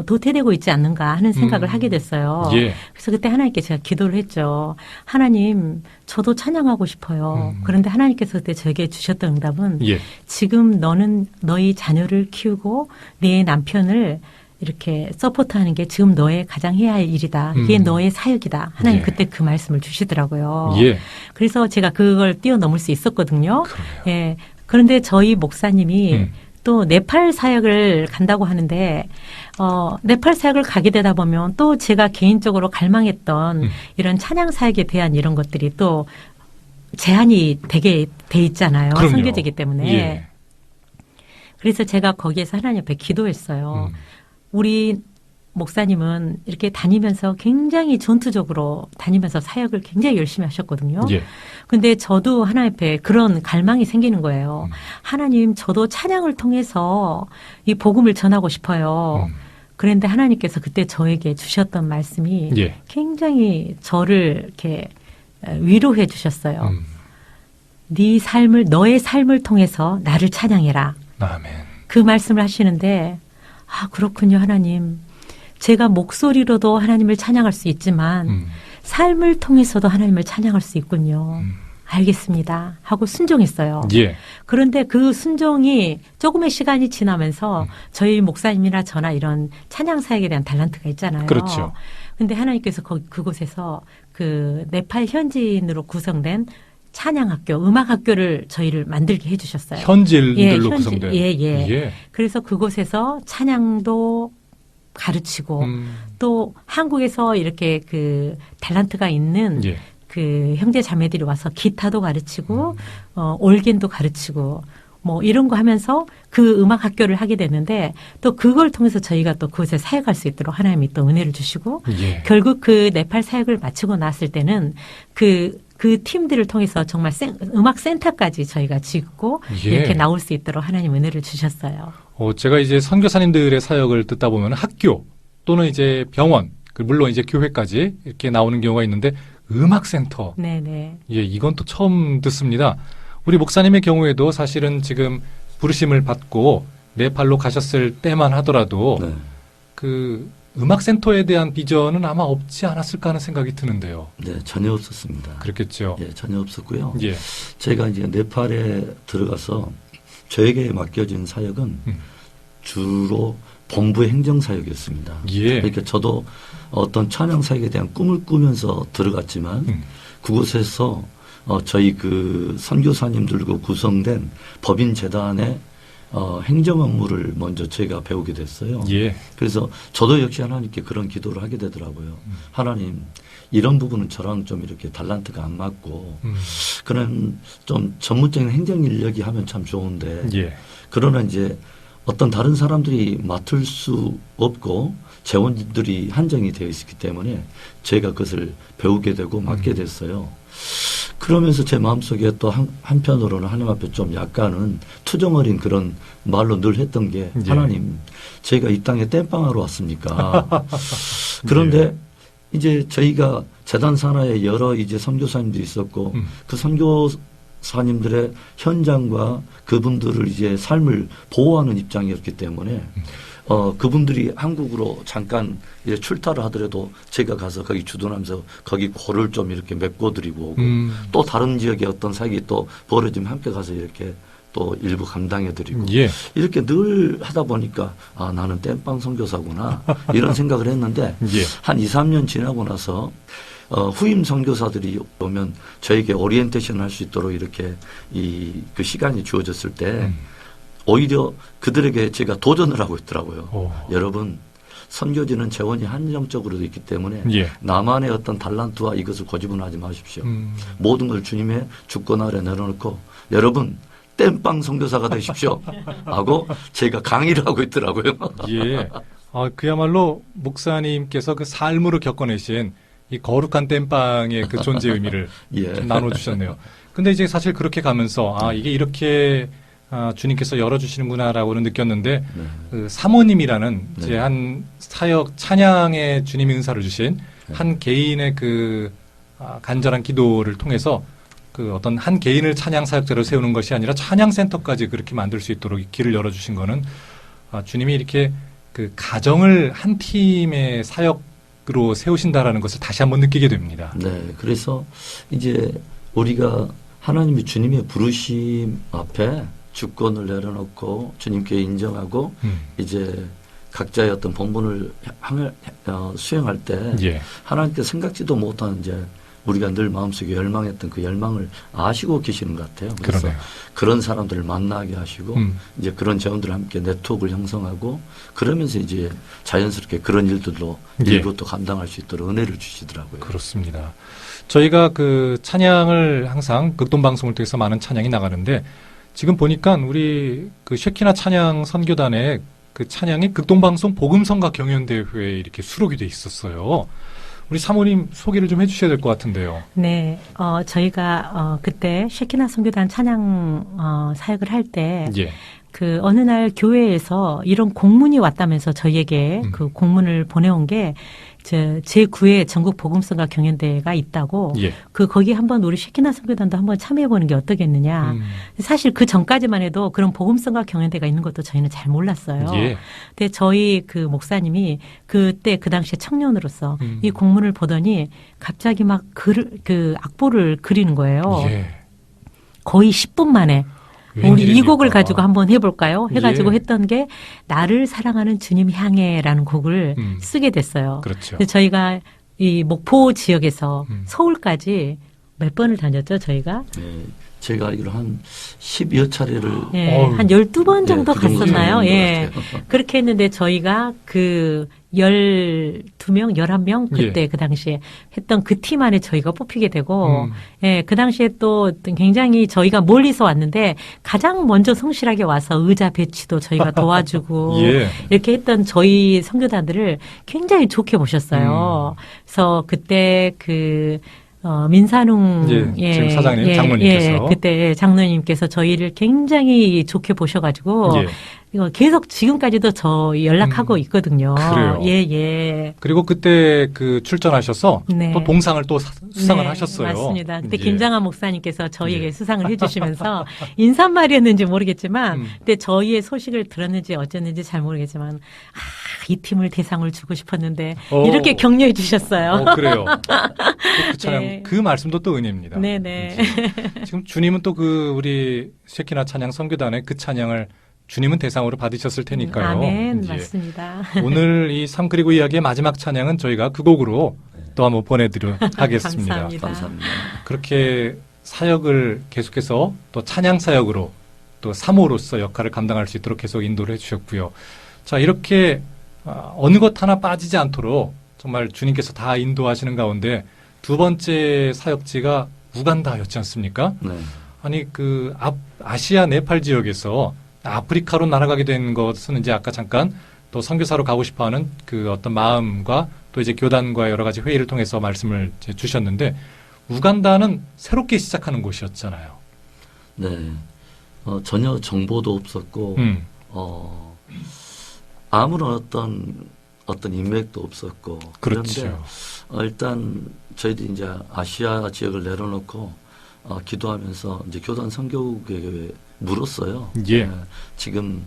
도태되고 있지 않는가 하는 생각을 하게 됐어요. 그래서 그때 하나님께 제가 기도를 했죠. 하나님, 저도 찬양하고 싶어요. 그런데 하나님께서 그때 저에게 주셨던 응답은 지금 너는 너희 자녀를 키우고 내 남편을 이렇게 서포트하는 게 지금 너의 가장 해야 할 일이다. 이게 너의 사역이다. 하나님 그때 그 말씀을 주시더라고요. 그래서 제가 그걸 뛰어넘을 수 있었거든요. 예. 그런데 저희 목사님이 또 네팔 사역을 간다고 하는데, 네팔 사역을 가게 되다 보면 또 제가 개인적으로 갈망했던 이런 찬양 사역에 대한 이런 것들이 또 제한이 되게 돼 있잖아요. 선교제이기 때문에. 그래서 제가 거기에서 하나님 앞에 기도했어요. 우리 목사님은 이렇게 다니면서 굉장히 전투적으로 다니면서 사역을 굉장히 열심히 하셨거든요. 근데 저도 하나님 앞에 그런 갈망이 생기는 거예요. 하나님, 저도 찬양을 통해서 이 복음을 전하고 싶어요. 그런데 하나님께서 그때 저에게 주셨던 말씀이 굉장히 저를 이렇게 위로해 주셨어요. 네 삶을, 너의 삶을 통해서 나를 찬양해라. 아멘. 그 말씀을 하시는데, 그렇군요, 하나님. 제가 목소리로도 하나님을 찬양할 수 있지만 삶을 통해서도 하나님을 찬양할 수 있군요. 알겠습니다. 하고 순종했어요. 그런데 그 순종이 조금의 시간이 지나면서 저희 목사님이나 저나 이런 찬양 사역에 대한 탤런트가 있잖아요. 그렇죠. 근데 하나님께서 그곳에서 그 네팔 현지인으로 구성된 찬양학교, 음악학교를 저희를 만들게 해주셨어요. 현지인들로 구성된. 그래서 그곳에서 찬양도 가르치고 또 한국에서 이렇게 그 탤런트가 있는 그 형제 자매들이 와서 기타도 가르치고 올겐도 가르치고 뭐 이런 거 하면서 그 음악 학교를 하게 됐는데, 또 그걸 통해서 저희가 또 그곳에 사역할 수 있도록 하나님이 또 은혜를 주시고 결국 그 네팔 사역을 마치고 나왔을 때는 그 팀들을 통해서 정말 음악 센터까지 저희가 짓고 이렇게 나올 수 있도록 하나님 은혜를 주셨어요. 제가 이제 선교사님들의 사역을 듣다 보면 학교 또는 이제 병원, 물론 이제 교회까지 이렇게 나오는 경우가 있는데, 음악센터. 이건 또 처음 듣습니다. 우리 목사님의 경우에도 사실은 지금 부르심을 받고 네팔로 가셨을 때만 하더라도 그 음악센터에 대한 비전은 아마 없지 않았을까 하는 생각이 드는데요. 네, 전혀 없었습니다. 그렇겠죠. 전혀 없었고요. 제가 이제 네팔에 들어가서 저에게 맡겨진 사역은 주로 본부 행정 사역이었습니다. 그러니까 저도 어떤 찬양 사역에 대한 꿈을 꾸면서 들어갔지만 그곳에서 저희 그 선교사님들과 구성된 법인 재단의 행정 업무를 먼저 제가 배우게 됐어요. 그래서 저도 역시 하나님께 그런 기도를 하게 되더라고요. 하나님, 이런 부분은 저랑 좀 이렇게 탤런트가 안 맞고 그런 좀 전문적인 행정 인력이 하면 참 좋은데 그러나 이제 어떤 다른 사람들이 맡을 수 없고 재원들이 한정이 되어 있기 때문에 제가 그것을 배우게 되고 맡게 됐어요. 그러면서 제 마음속에 또 한편으로는 하나님 앞에 좀 약간은 투정어린 그런 말로 늘 했던 게 하나님, 제가 이 땅에 땜빵하러 왔습니까? 그런데 이제 저희가 재단 산하에 여러 이제 선교사님들이 있었고 그 선교 목사님들의 현장과 그분들을 이제 삶을 보호하는 입장이었기 때문에 그분들이 한국으로 잠깐 이제 출타를 하더라도 제가 가서 거기 주둔하면서 거기 골을 좀 이렇게 메꿔드리고 오고 또 다른 지역에 어떤 사역이 또 벌어지면 함께 가서 이렇게 또 일부 감당해드리고 예. 이렇게 늘 하다 보니까 아 나는 땜빵 선교사구나 이런 생각을 했는데 예. 한 2, 3년 지나고 나서 후임 선교사들이 오면 저에게 오리엔테이션 할 수 있도록 이렇게 그 시간이 주어졌을 때 오히려 그들에게 제가 도전을 하고 있더라고요. 여러분 선교지는 재원이 한정적으로 있기 때문에 예. 나만의 어떤 달란트와 이것을 고집은하지 마십시오. 모든 걸 주님의 주권 아래 내려놓고 여러분 땜빵 선교사가 되십시오 하고 제가 강의를 하고 있더라고요. 예. 그야말로 목사님께서 그 삶으로 겪어내신 이 거룩한 땜빵의 그 존재 의미를 예. 좀 나눠주셨네요. 근데 이제 사실 그렇게 가면서 이게 이렇게 주님께서 열어주시는구나라고는 느꼈는데 그 사모님이라는 이제 한 사역 찬양의 주님이 은사를 주신 한 개인의 그 간절한 기도를 통해서 그 어떤 한 개인을 찬양 사역자로 세우는 것이 아니라 찬양센터까지 그렇게 만들 수 있도록 길을 열어주신 거는 주님이 이렇게 그 가정을 한 팀의 사역으로 세우신다라는 것을 다시 한번 느끼게 됩니다. 네, 그래서 이제 우리가 하나님이 주님의 부르심 앞에 주권을 내려놓고 주님께 인정하고 이제 각자의 어떤 본분을 수행할 때 예. 하나님께 생각지도 못한 이제 우리가 늘 마음속에 열망했던 그 열망을 아시고 계시는 것 같아요. 그래서 그러네요. 그런 사람들을 만나게 하시고 이제 그런 재원들과 함께 네트워크를 형성하고 그러면서 이제 자연스럽게 그런 일들도 예. 일부 또 감당할 수 있도록 은혜를 주시더라고요. 그렇습니다. 저희가 그 찬양을 항상 극동방송을 통해서 많은 찬양이 나가는데 지금 보니까 우리 그 쉐키나 찬양 선교단의 그 찬양이 극동방송 복음성가 경연대회에 이렇게 수록이 돼 있었어요. 우리 사모님 소개를 좀 해주셔야 될 것 같은데요. 네, 저희가 그때 쉐키나 선교단 찬양 사역을 할 때 예. 그 어느 날 교회에서 이런 공문이 왔다면서 저희에게 그 공문을 보내온 게 제9회 전국 복음성가 경연대회가 있다고 예. 거기 한번 우리 쉐키나 선교단도 한번 참여해 보는 게 어떻겠느냐. 사실 그 전까지만 해도 그런 복음성가 경연대회가 있는 것도 저희는 잘 몰랐어요. 예. 근데 저희 그 목사님이 그때 그 당시에 청년으로서 이 공문을 보더니 갑자기 막 그 악보를 그리는 거예요. 예. 거의 10분 만에. 우리 웬일입니까? 이 곡을 가지고 한번 해볼까요? 해가지고 예. 했던 게 나를 사랑하는 주님 향해라는 곡을 쓰게 됐어요. 그렇죠. 근데 저희가 이 목포 지역에서 서울까지 몇 번을 다녔죠, 저희가? 네, 제가 알기로 한 10여 차례를 예, 한 12번 정도 그 정도 갔었나요? 되는 것 예. 같아요. 그렇게 했는데 저희가 그 12명, 11명 그때 예. 그 당시에 했던 그 팀 안에 저희가 뽑히게 되고 예, 그 당시에 또 굉장히 저희가 멀리서 왔는데 가장 먼저 성실하게 와서 의자 배치도 저희가 도와주고 예. 이렇게 했던 저희 선교단들을 굉장히 좋게 보셨어요. 그래서 그때 민산웅 예, 지금 사장님, 장로님께서. 그때 장로님께서 저희를 굉장히 좋게 보셔가지고 예. 이거 계속 지금까지도 저 연락하고 있거든요. 그래요. 예. 그리고 그때 그 출전하셔서 네. 또 동상을 또 수상을 네, 하셨어요. 맞습니다. 그때 예. 김장한 목사님께서 저희에게 예. 수상을 해주시면서 인사말이었는지 모르겠지만 그때 저희의 소식을 들었는지 어쨌는지 잘 모르겠지만 이 팀을 대상을 주고 싶었는데 이렇게 격려해 주셨어요. 그래요. 그 찬양, 네. 그 말씀도 또 은혜입니다. 네네. 지금 주님은 또 그 우리 쉐키나 찬양 선교단의 그 찬양을 주님은 대상으로 받으셨을 테니까요. 아멘. 예. 맞습니다. 오늘 이 삶 그리고 이야기의 마지막 찬양은 저희가 그 곡으로 또 한번 보내드려 하겠습니다. 감사합니다. 감사합니다. 그렇게 사역을 계속해서 또 찬양 사역으로 또 사모로서 역할을 감당할 수 있도록 계속 인도를 해주셨고요. 자, 이렇게 어느 것 하나 빠지지 않도록 정말 주님께서 다 인도하시는 가운데 두 번째 사역지가 우간다였지 않습니까? 네. 아니 그 아시아 네팔 지역에서 아프리카로 날아가게 된 것은 이제 아까 잠깐 또 선교사로 가고 싶어하는 그 어떤 마음과 또 이제 교단과 여러 가지 회의를 통해서 말씀을 이제 주셨는데 우간다는 새롭게 시작하는 곳이었잖아요. 네. 전혀 정보도 없었고 아무런 어떤 인맥도 없었고 그렇죠. 그런데 일단 저희들이 이제 아시아 지역을 내려놓고 기도하면서 이제 교단 선교국에 물었어요. 예. 지금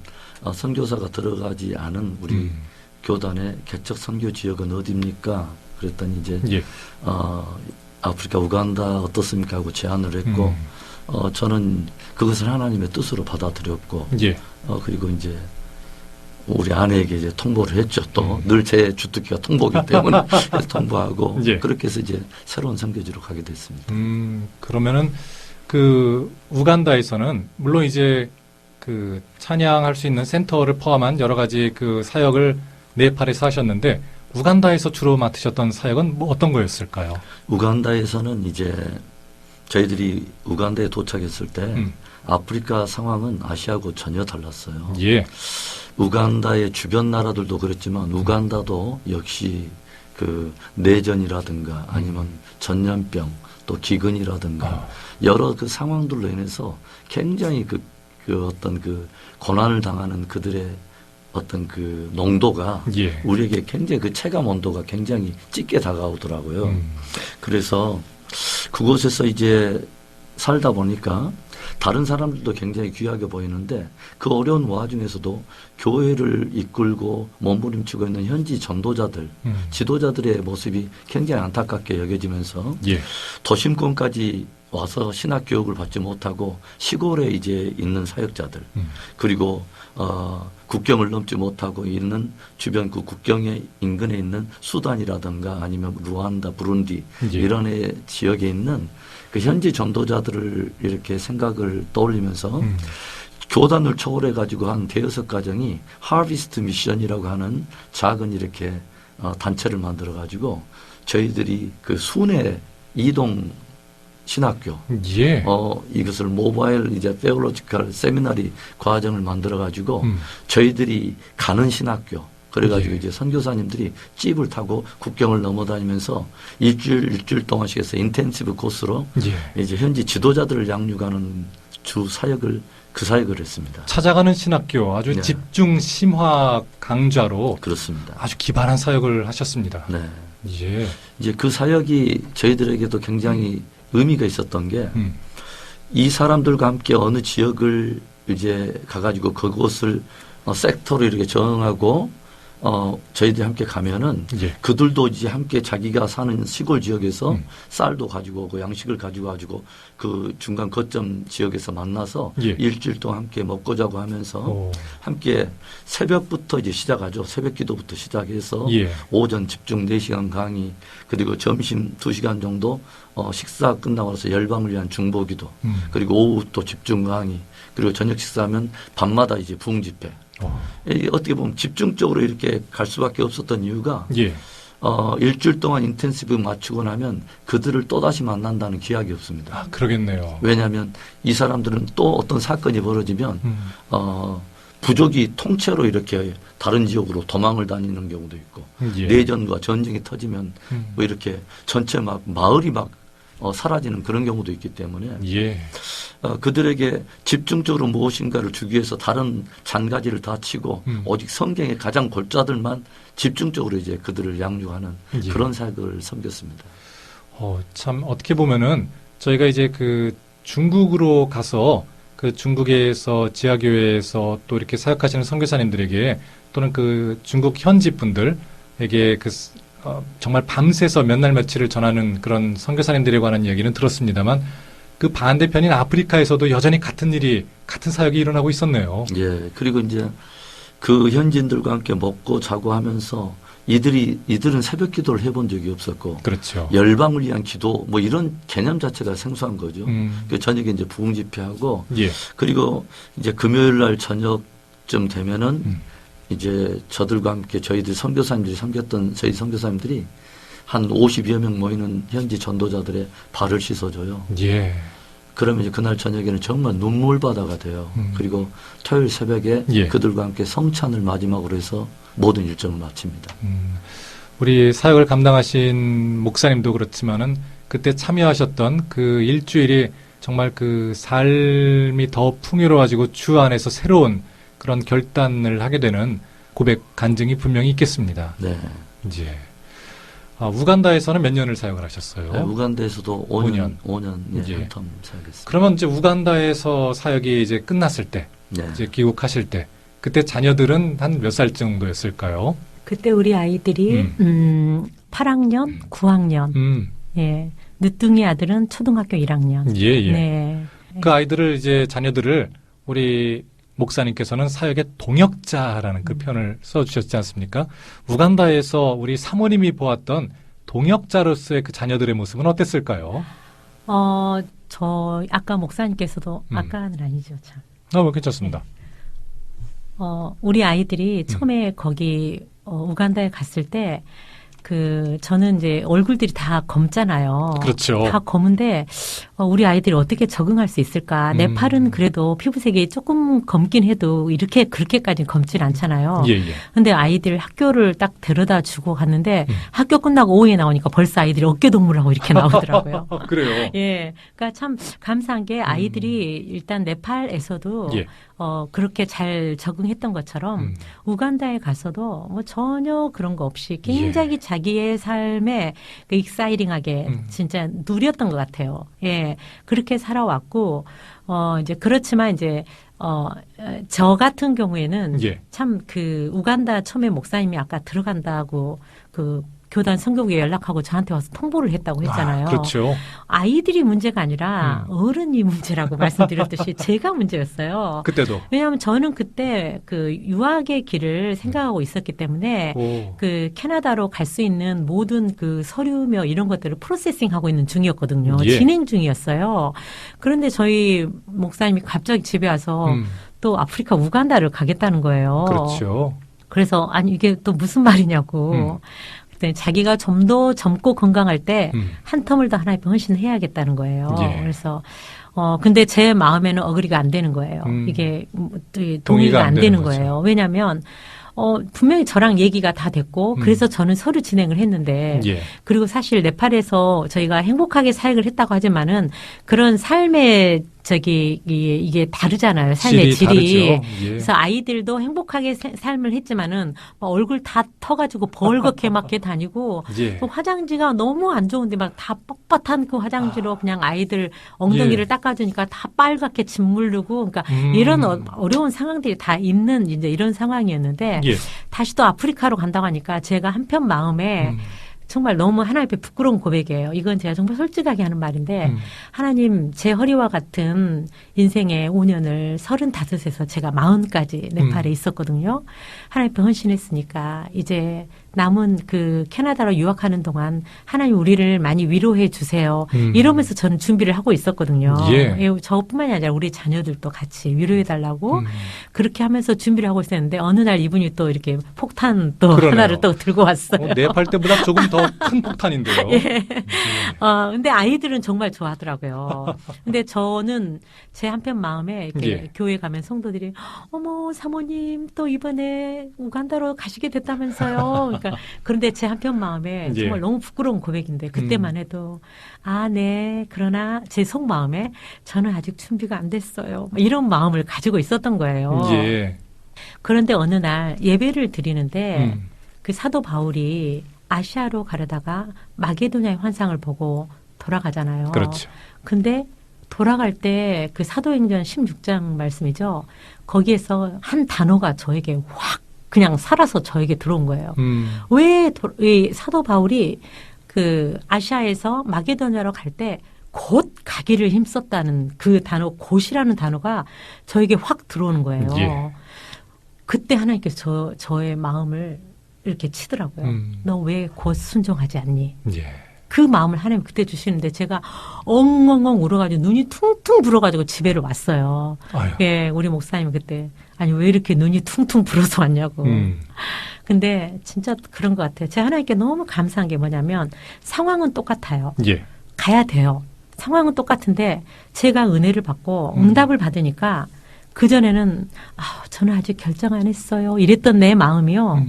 선교사가 들어가지 않은 우리 교단의 개척 선교 지역은 어디입니까? 그랬더니 이제 예. 아프리카 우간다 어떻습니까? 하고 제안을 했고 저는 그것을 하나님의 뜻으로 받아들였고 예. 그리고 이제 우리 아내에게 이제 통보를 했죠. 또 늘 제 주특기가 통보기 때문에 그래서 통보하고 예. 그렇게 해서 이제 새로운 선교지로 가게 됐습니다. 그러면은 그 우간다에서는 물론 이제 그 찬양할 수 있는 센터를 포함한 여러 가지 그 사역을 네팔에서 하셨는데 우간다에서 주로 맡으셨던 사역은 뭐 어떤 거였을까요? 우간다에서는 이제 저희들이 우간다에 도착했을 때 아프리카 상황은 아시아하고 전혀 달랐어요. 예. 우간다의 주변 나라들도 그랬지만 우간다도 역시 그 내전이라든가 아니면 전염병 또 기근이라든가 여러 그 상황들로 인해서 굉장히 그 어떤 그 고난을 당하는 그들의 어떤 그 농도가 예. 우리에게 굉장히 그 체감 온도가 굉장히 짙게 다가오더라고요. 그래서 그곳에서 이제 살다 보니까 다른 사람들도 굉장히 귀하게 보이는데 그 어려운 와중에서도 교회를 이끌고 몸부림치고 있는 현지 전도자들, 지도자들의 모습이 굉장히 안타깝게 여겨지면서 예. 도심권까지 와서 신학 교육을 받지 못하고 시골에 이제 있는 사역자들 그리고 국경을 넘지 못하고 있는 주변 그 국경의 인근에 있는 수단이라든가 아니면 루안다, 부룬디 예. 이런 지역에 있는 그 현지 전도자들을 이렇게 생각을 떠올리면서 교단을 초월해 가지고 한 대여섯 가정이 하비스트 미션이라고 하는 작은 이렇게 단체를 만들어 가지고 저희들이 그 순회 이동 신학교, 예. 이것을 모바일 이제 페올로지컬 세미나리 과정을 만들어 가지고 저희들이 가는 신학교, 그래가지고 예. 이제 선교사님들이 찝을 타고 국경을 넘어다니면서 일주일 동안씩 해서 인텐시브 코스로 예. 이제 현지 지도자들을 양육하는 주 사역을 그 사역을 했습니다. 찾아가는 신학교 아주 네. 집중 심화 강좌로 그렇습니다. 아주 기발한 사역을 하셨습니다. 네. 예. 이제 그 사역이 저희들에게도 굉장히 의미가 있었던 게 이 사람들과 함께 어느 지역을 이제 가가지고 그곳을 섹터로 이렇게 정하고 저희들이 함께 가면은 예. 그들도 이제 함께 자기가 사는 시골 지역에서 쌀도 가지고 오고 양식을 가지고 가지고 그 중간 거점 지역에서 만나서 예. 일주일 동안 함께 먹고 자고 하면서 오. 함께 새벽부터 이제 시작하죠. 새벽 기도부터 시작해서 예. 오전 집중 4시간 강의 그리고 점심 2시간 정도 식사 끝나고 나서 열방을 위한 중보 기도 그리고 오후 또 집중 강의 그리고 저녁 식사하면 밤마다 이제 부흥 집회 어떻게 보면 집중적으로 이렇게 갈 수밖에 없었던 이유가 예. 일주일 동안 인텐시브 마치고 나면 그들을 또다시 만난다는 기약이 없습니다. 아, 그러겠네요. 왜냐하면 이 사람들은 또 어떤 사건이 벌어지면 부족이 통째로 이렇게 다른 지역으로 도망을 다니는 경우도 있고 예. 내전과 전쟁이 터지면 뭐 이렇게 전체 막 마을이 막 사라지는 그런 경우도 있기 때문에 예. 그들에게 집중적으로 무엇인가를 주기 위해서 다른 잔가지를 다 치고 오직 성경의 가장 골자들만 집중적으로 이제 그들을 양육하는 예. 그런 사역을 섬겼습니다. 참 어떻게 보면은 저희가 이제 그 중국으로 가서 그 중국에서 지하교회에서 또 이렇게 사역하시는 선교사님들에게 또는 그 중국 현지 분들에게 그 정말 밤새서 몇 날 며칠을 전하는 그런 선교사님들에 관한 이야기는 들었습니다만 그 반대편인 아프리카에서도 여전히 같은 사역이 일어나고 있었네요. 예. 그리고 이제 그 현지인들과 함께 먹고 자고 하면서 이들은 새벽 기도를 해본 적이 없었고. 그렇죠. 열방을 위한 기도 뭐 이런 개념 자체가 생소한 거죠. 그 저녁에 이제 부흥 집회하고. 예. 그리고 이제 금요일 날 저녁쯤 되면은 이제 저들과 함께 저희들 선교사님들이 섬겼던 저희 선교사님들이 한 50여 명 모이는 현지 전도자들의 발을 씻어줘요. 예. 그러면 이제 그날 저녁에는 정말 눈물바다가 돼요. 그리고 토요일 새벽에 예. 그들과 함께 성찬을 마지막으로 해서 모든 일정을 마칩니다. 우리 사역을 감당하신 목사님도 그렇지만은 그때 참여하셨던 그 일주일이 정말 그 삶이 더 풍요로워지고 주 안에서 새로운 그런 결단을 하게 되는 고백 간증이 분명히 있겠습니다. 네. 이제 우간다에서는 몇 년을 사역을 하셨어요? 네, 우간다에서도 5년 예. 한텀 사역했어요. 그러면 이제 우간다에서 사역이 이제 끝났을 때, 네. 이제 귀국하실 때, 그때 자녀들은 한 몇 살 정도였을까요? 그때 우리 아이들이 8학년, 9학년, 예, 늦둥이 아들은 초등학교 1학년. 예. 네. 그 아이들을 이제 자녀들을 우리 목사님께서는 사역의 동역자라는 그 표현을 써주셨지 않습니까? 우간다에서 우리 사모님이 보았던 동역자로서의 그 자녀들의 모습은 어땠을까요? 저 아까 목사님께서도 아까는 아니죠, 참. 괜찮습니다. 우리 아이들이 처음에 거기 우간다에 갔을 때 저는 이제 얼굴들이 다 검잖아요. 그렇죠. 다 검은데 우리 아이들이 어떻게 적응할 수 있을까? 네팔은 그래도 피부색이 조금 검긴 해도 그렇게까지 검진 않잖아요. 예. 근데 아이들 학교를 딱 데려다 주고 갔는데 학교 끝나고 오후에 나오니까 벌써 아이들이 어깨동무라고 이렇게 나오더라고요. 그래요. 예. 그러니까 참 감사한 게 아이들이 일단 네팔에서도 예. 그렇게 잘 적응했던 것처럼 우간다에 가서도 뭐 전혀 그런 거 없이 굉장히 자기의 삶에 익사이링하게 진짜 누렸던 것 같아요. 예. 그렇게 살아왔고, 이제 그렇지만 이제, 저 같은 경우에는 참 우간다 처음에 목사님이 아까 들어간다고 교단 선교국에 연락하고 저한테 와서 통보를 했다고 했잖아요. 그렇죠. 아이들이 문제가 아니라 어른이 문제라고 말씀드렸듯이 제가 문제였어요. 그때도. 왜냐하면 저는 그때 유학의 길을 생각하고 있었기 때문에 캐나다로 갈 수 있는 모든 서류며 이런 것들을 프로세싱하고 있는 중이었거든요. 진행 중이었어요. 그런데 저희 목사님이 갑자기 집에 와서 또 아프리카 우간다를 가겠다는 거예요. 그렇죠. 그래서 아니 이게 또 무슨 말이냐고. 자기가 좀 더 젊고 건강할 때 한 텀을 더 하나님께 헌신해야겠다는 거예요. 그래서 근데 제 마음에는 어그리가 안 되는 거예요. 이게 동의가 안 되는 거예요. 왜냐하면 분명히 저랑 얘기가 다 됐고 그래서 저는 서류 진행을 했는데 그리고 사실 네팔에서 저희가 행복하게 사역을 했다고 하지만은 그런 삶의 이게 다르잖아요. 삶의 질이. 그래서 아이들도 행복하게 삶을 했지만은 얼굴 다 터가지고 벌겋게 막 다니고 또 화장지가 너무 안 좋은데 막 다 뻣뻣한 그 화장지로 그냥 아이들 엉덩이를 닦아주니까 다 빨갛게 짓물르고 그러니까 이런 어려운 상황들이 다 있는 이제 이런 상황이었는데 다시 또 아프리카로 간다고 하니까 제가 한편 마음에 정말 너무 하나님 앞에 부끄러운 고백이에요. 이건 제가 정말 솔직하게 하는 말인데 하나님 제 허리와 같은 인생의 5년을 35에서 제가 40까지 네팔에 있었거든요. 하나님 앞에 헌신했으니까 이제 남은 캐나다로 유학하는 동안 하나님 우리를 많이 위로해 주세요. 이러면서 저는 준비를 하고 있었거든요. 저뿐만이 아니라 우리 자녀들도 같이 위로해 달라고 그렇게 하면서 준비를 하고 있었는데 어느 날 이분이 또 이렇게 폭탄 또 하나를 또 들고 왔어요. 네팔 때보다 조금 더 큰 폭탄인데요. 근데 아이들은 정말 좋아하더라고요. 근데 저는 제 한편 마음에 이렇게 교회 가면 성도들이 어머 사모님 또 이번에 우간다로 가시게 됐다면서요. 그러니까 그런데 제 한편 마음에 정말 너무 부끄러운 고백인데 그때만 해도 네 그러나 제 속마음에 저는 아직 준비가 안 됐어요. 이런 마음을 가지고 있었던 거예요. 그런데 어느 날 예배를 드리는데 사도 바울이 아시아로 가려다가 마게도냐의 환상을 보고 돌아가잖아요. 그렇죠. 근데 돌아갈 때 사도행전 16장 말씀이죠. 거기에서 한 단어가 저에게 확 그냥 살아서 저에게 들어온 거예요. 왜 사도 바울이 아시아에서 마게도냐로 갈 때 곧 가기를 힘썼다는 그 단어, 곧이라는 단어가 저에게 확 들어오는 거예요. 그때 하나님께서 저의 마음을 이렇게 치더라고요. 너 왜 곧 순종하지 않니? 그 마음을 하나님 그때 주시는데 제가 엉엉엉 울어가지고 눈이 퉁퉁 불어가지고 집에를 왔어요. 우리 목사님이 그때 아니 왜 이렇게 눈이 퉁퉁 불어서 왔냐고. 근데 진짜 그런 것 같아요. 제가 하나님께 너무 감사한 게 뭐냐면 상황은 똑같아요. 가야 돼요. 상황은 똑같은데 제가 은혜를 받고 응답을 받으니까 그전에는 저는 아직 결정 안 했어요. 이랬던 내 마음이요.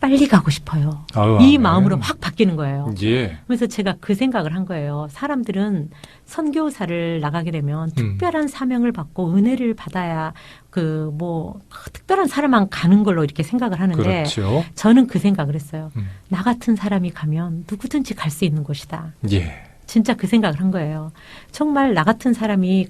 빨리 가고 싶어요. 아유, 이 마음으로 확 바뀌는 거예요. 예. 그래서 제가 그 생각을 한 거예요. 사람들은 선교사를 나가게 되면 특별한 사명을 받고 은혜를 받아야 특별한 사람만 가는 걸로 이렇게 생각을 하는데 그렇죠. 저는 그 생각을 했어요. 나 같은 사람이 가면 누구든지 갈 수 있는 곳이다. 예. 진짜 그 생각을 한 거예요. 정말 나 같은 사람이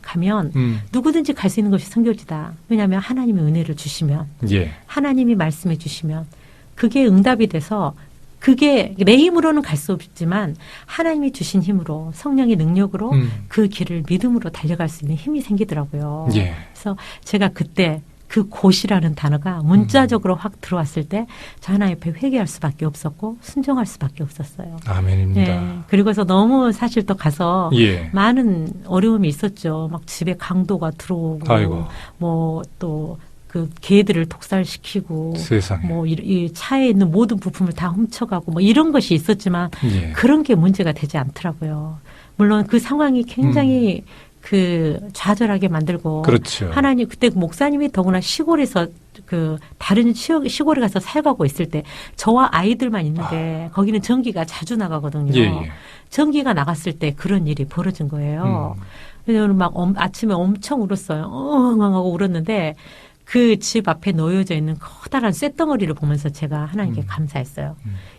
가면 누구든지 갈 수 있는 것이 선교지다. 왜냐하면 하나님이 은혜를 주시면 예. 하나님이 말씀해 주시면 그게 응답이 돼서 그게 내 힘으로는 갈 수 없지만 하나님이 주신 힘으로 성령의 능력으로 그 길을 믿음으로 달려갈 수 있는 힘이 생기더라고요. 예. 그래서 제가 그때 그 곧이라는 단어가 문자적으로 확 들어왔을 때 저 하나님 앞에 회개할 수밖에 없었고 순종할 수밖에 없었어요. 아멘입니다. 네. 그리고서 너무 사실 또 가서 예. 많은 어려움이 있었죠. 막 집에 강도가 들어오고 아이고. 뭐 또 그 개들을 독살시키고 세상에. 뭐 이 차에 있는 모든 부품을 다 훔쳐가고 뭐 이런 것이 있었지만 예. 그런 게 문제가 되지 않더라고요. 물론 그 상황이 굉장히 좌절하게 만들고 그렇죠. 하나님 그때 목사님이 더구나 시골에서 다른 시골에 가서 살고 있을 때 저와 아이들만 있는데 거기는 전기가 자주 나가거든요. 예, 예. 전기가 나갔을 때 그런 일이 벌어진 거예요. 그래서 막 아침에 엄청 울었어요. 하고 울었는데 그 집 앞에 놓여져 있는 커다란 쇳덩어리를 보면서 제가 하나님께 감사했어요.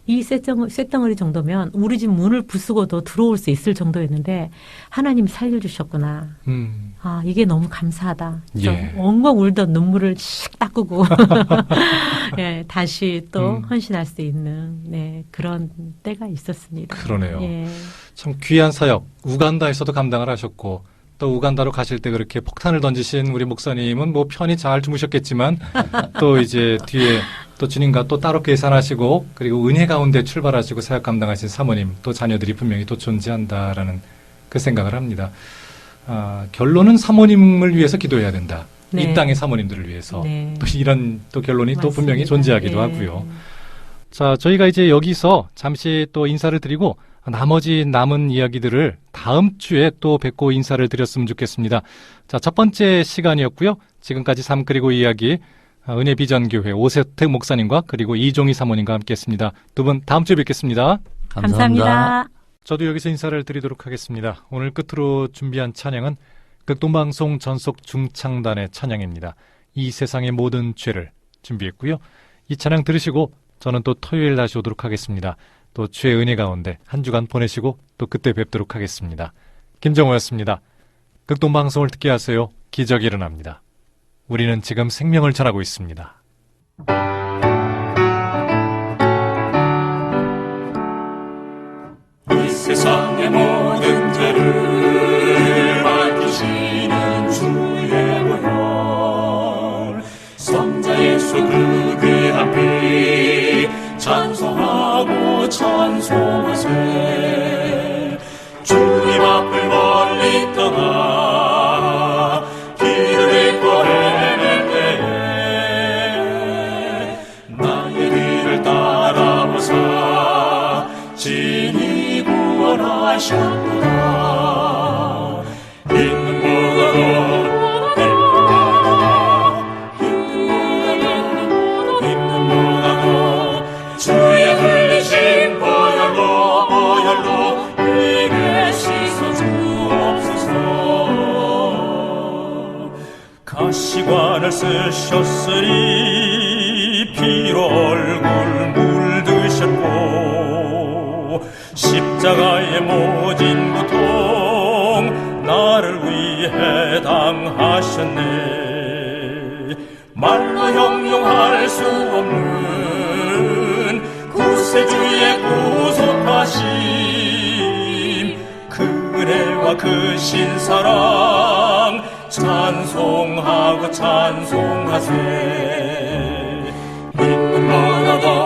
이 쇳덩어리 정도면 우리 집 문을 부수고도 들어올 수 있을 정도였는데 하나님이 살려주셨구나. 아, 이게 너무 감사하다. 예. 엉엉 울던 눈물을 씩 닦고 예, 다시 또 헌신할 수 있는 그런 때가 있었습니다. 그러네요. 예. 참 귀한 사역, 우간다에서도 감당을 하셨고 또 우간다로 가실 때 그렇게 폭탄을 던지신 우리 목사님은 뭐 편히 잘 주무셨겠지만 또 이제 뒤에 또 주님과 또 따로 계산하시고 그리고 은혜 가운데 출발하시고 사역 감당하신 사모님 또 자녀들이 분명히 또 존재한다라는 그 생각을 합니다. 결론은 사모님을 위해서 기도해야 된다. 네. 이 땅의 사모님들을 위해서 네. 또 이런 또 결론이 또 분명히 존재하기도 네. 하고요. 자, 저희가 이제 여기서 잠시 또 인사를 드리고 나머지 남은 이야기들을 다음 주에 또 뵙고 인사를 드렸으면 좋겠습니다. 자, 첫 번째 시간이었고요. 지금까지 삶 그리고 이야기 은혜비전교회 오세택 목사님과 그리고 이종희 사모님과 함께했습니다. 두 분 다음 주에 뵙겠습니다. 감사합니다. 저도 여기서 인사를 드리도록 하겠습니다. 오늘 끝으로 준비한 찬양은 극동방송 전속 중창단의 찬양입니다. 이 세상의 모든 죄를 준비했고요. 이 찬양 들으시고 저는 또 토요일 다시 오도록 하겠습니다. 또 주의 은혜 가운데 한 주간 보내시고 또 그때 뵙도록 하겠습니다. 김정호였습니다. 극동방송을 듣게 하세요. 기적이 일어납니다. 우리는 지금 생명을 전하고 있습니다. 이 세상의 모든 죄를 맡기시는 주의 보혈 성자 예수 그 귀한 피 찬송하고 찬송하세 주님 앞을 멀리 떠나 길을 잃고 헤맬 때에 나의 뒤를 따라오사 진이 구원하셨구나 있는 무가도 주의 흘리신 보혈로 내게 씻어 주옵소서 가시관을 쓰셨으니 피로 얼굴 물드셨고 십자가의 모진 고통 나를 위해 당하셨네 말로 형용할 수 없는 구세주의 구속하심 그 은혜와 그 신사랑 찬송하고 찬송하세 믿는 모나도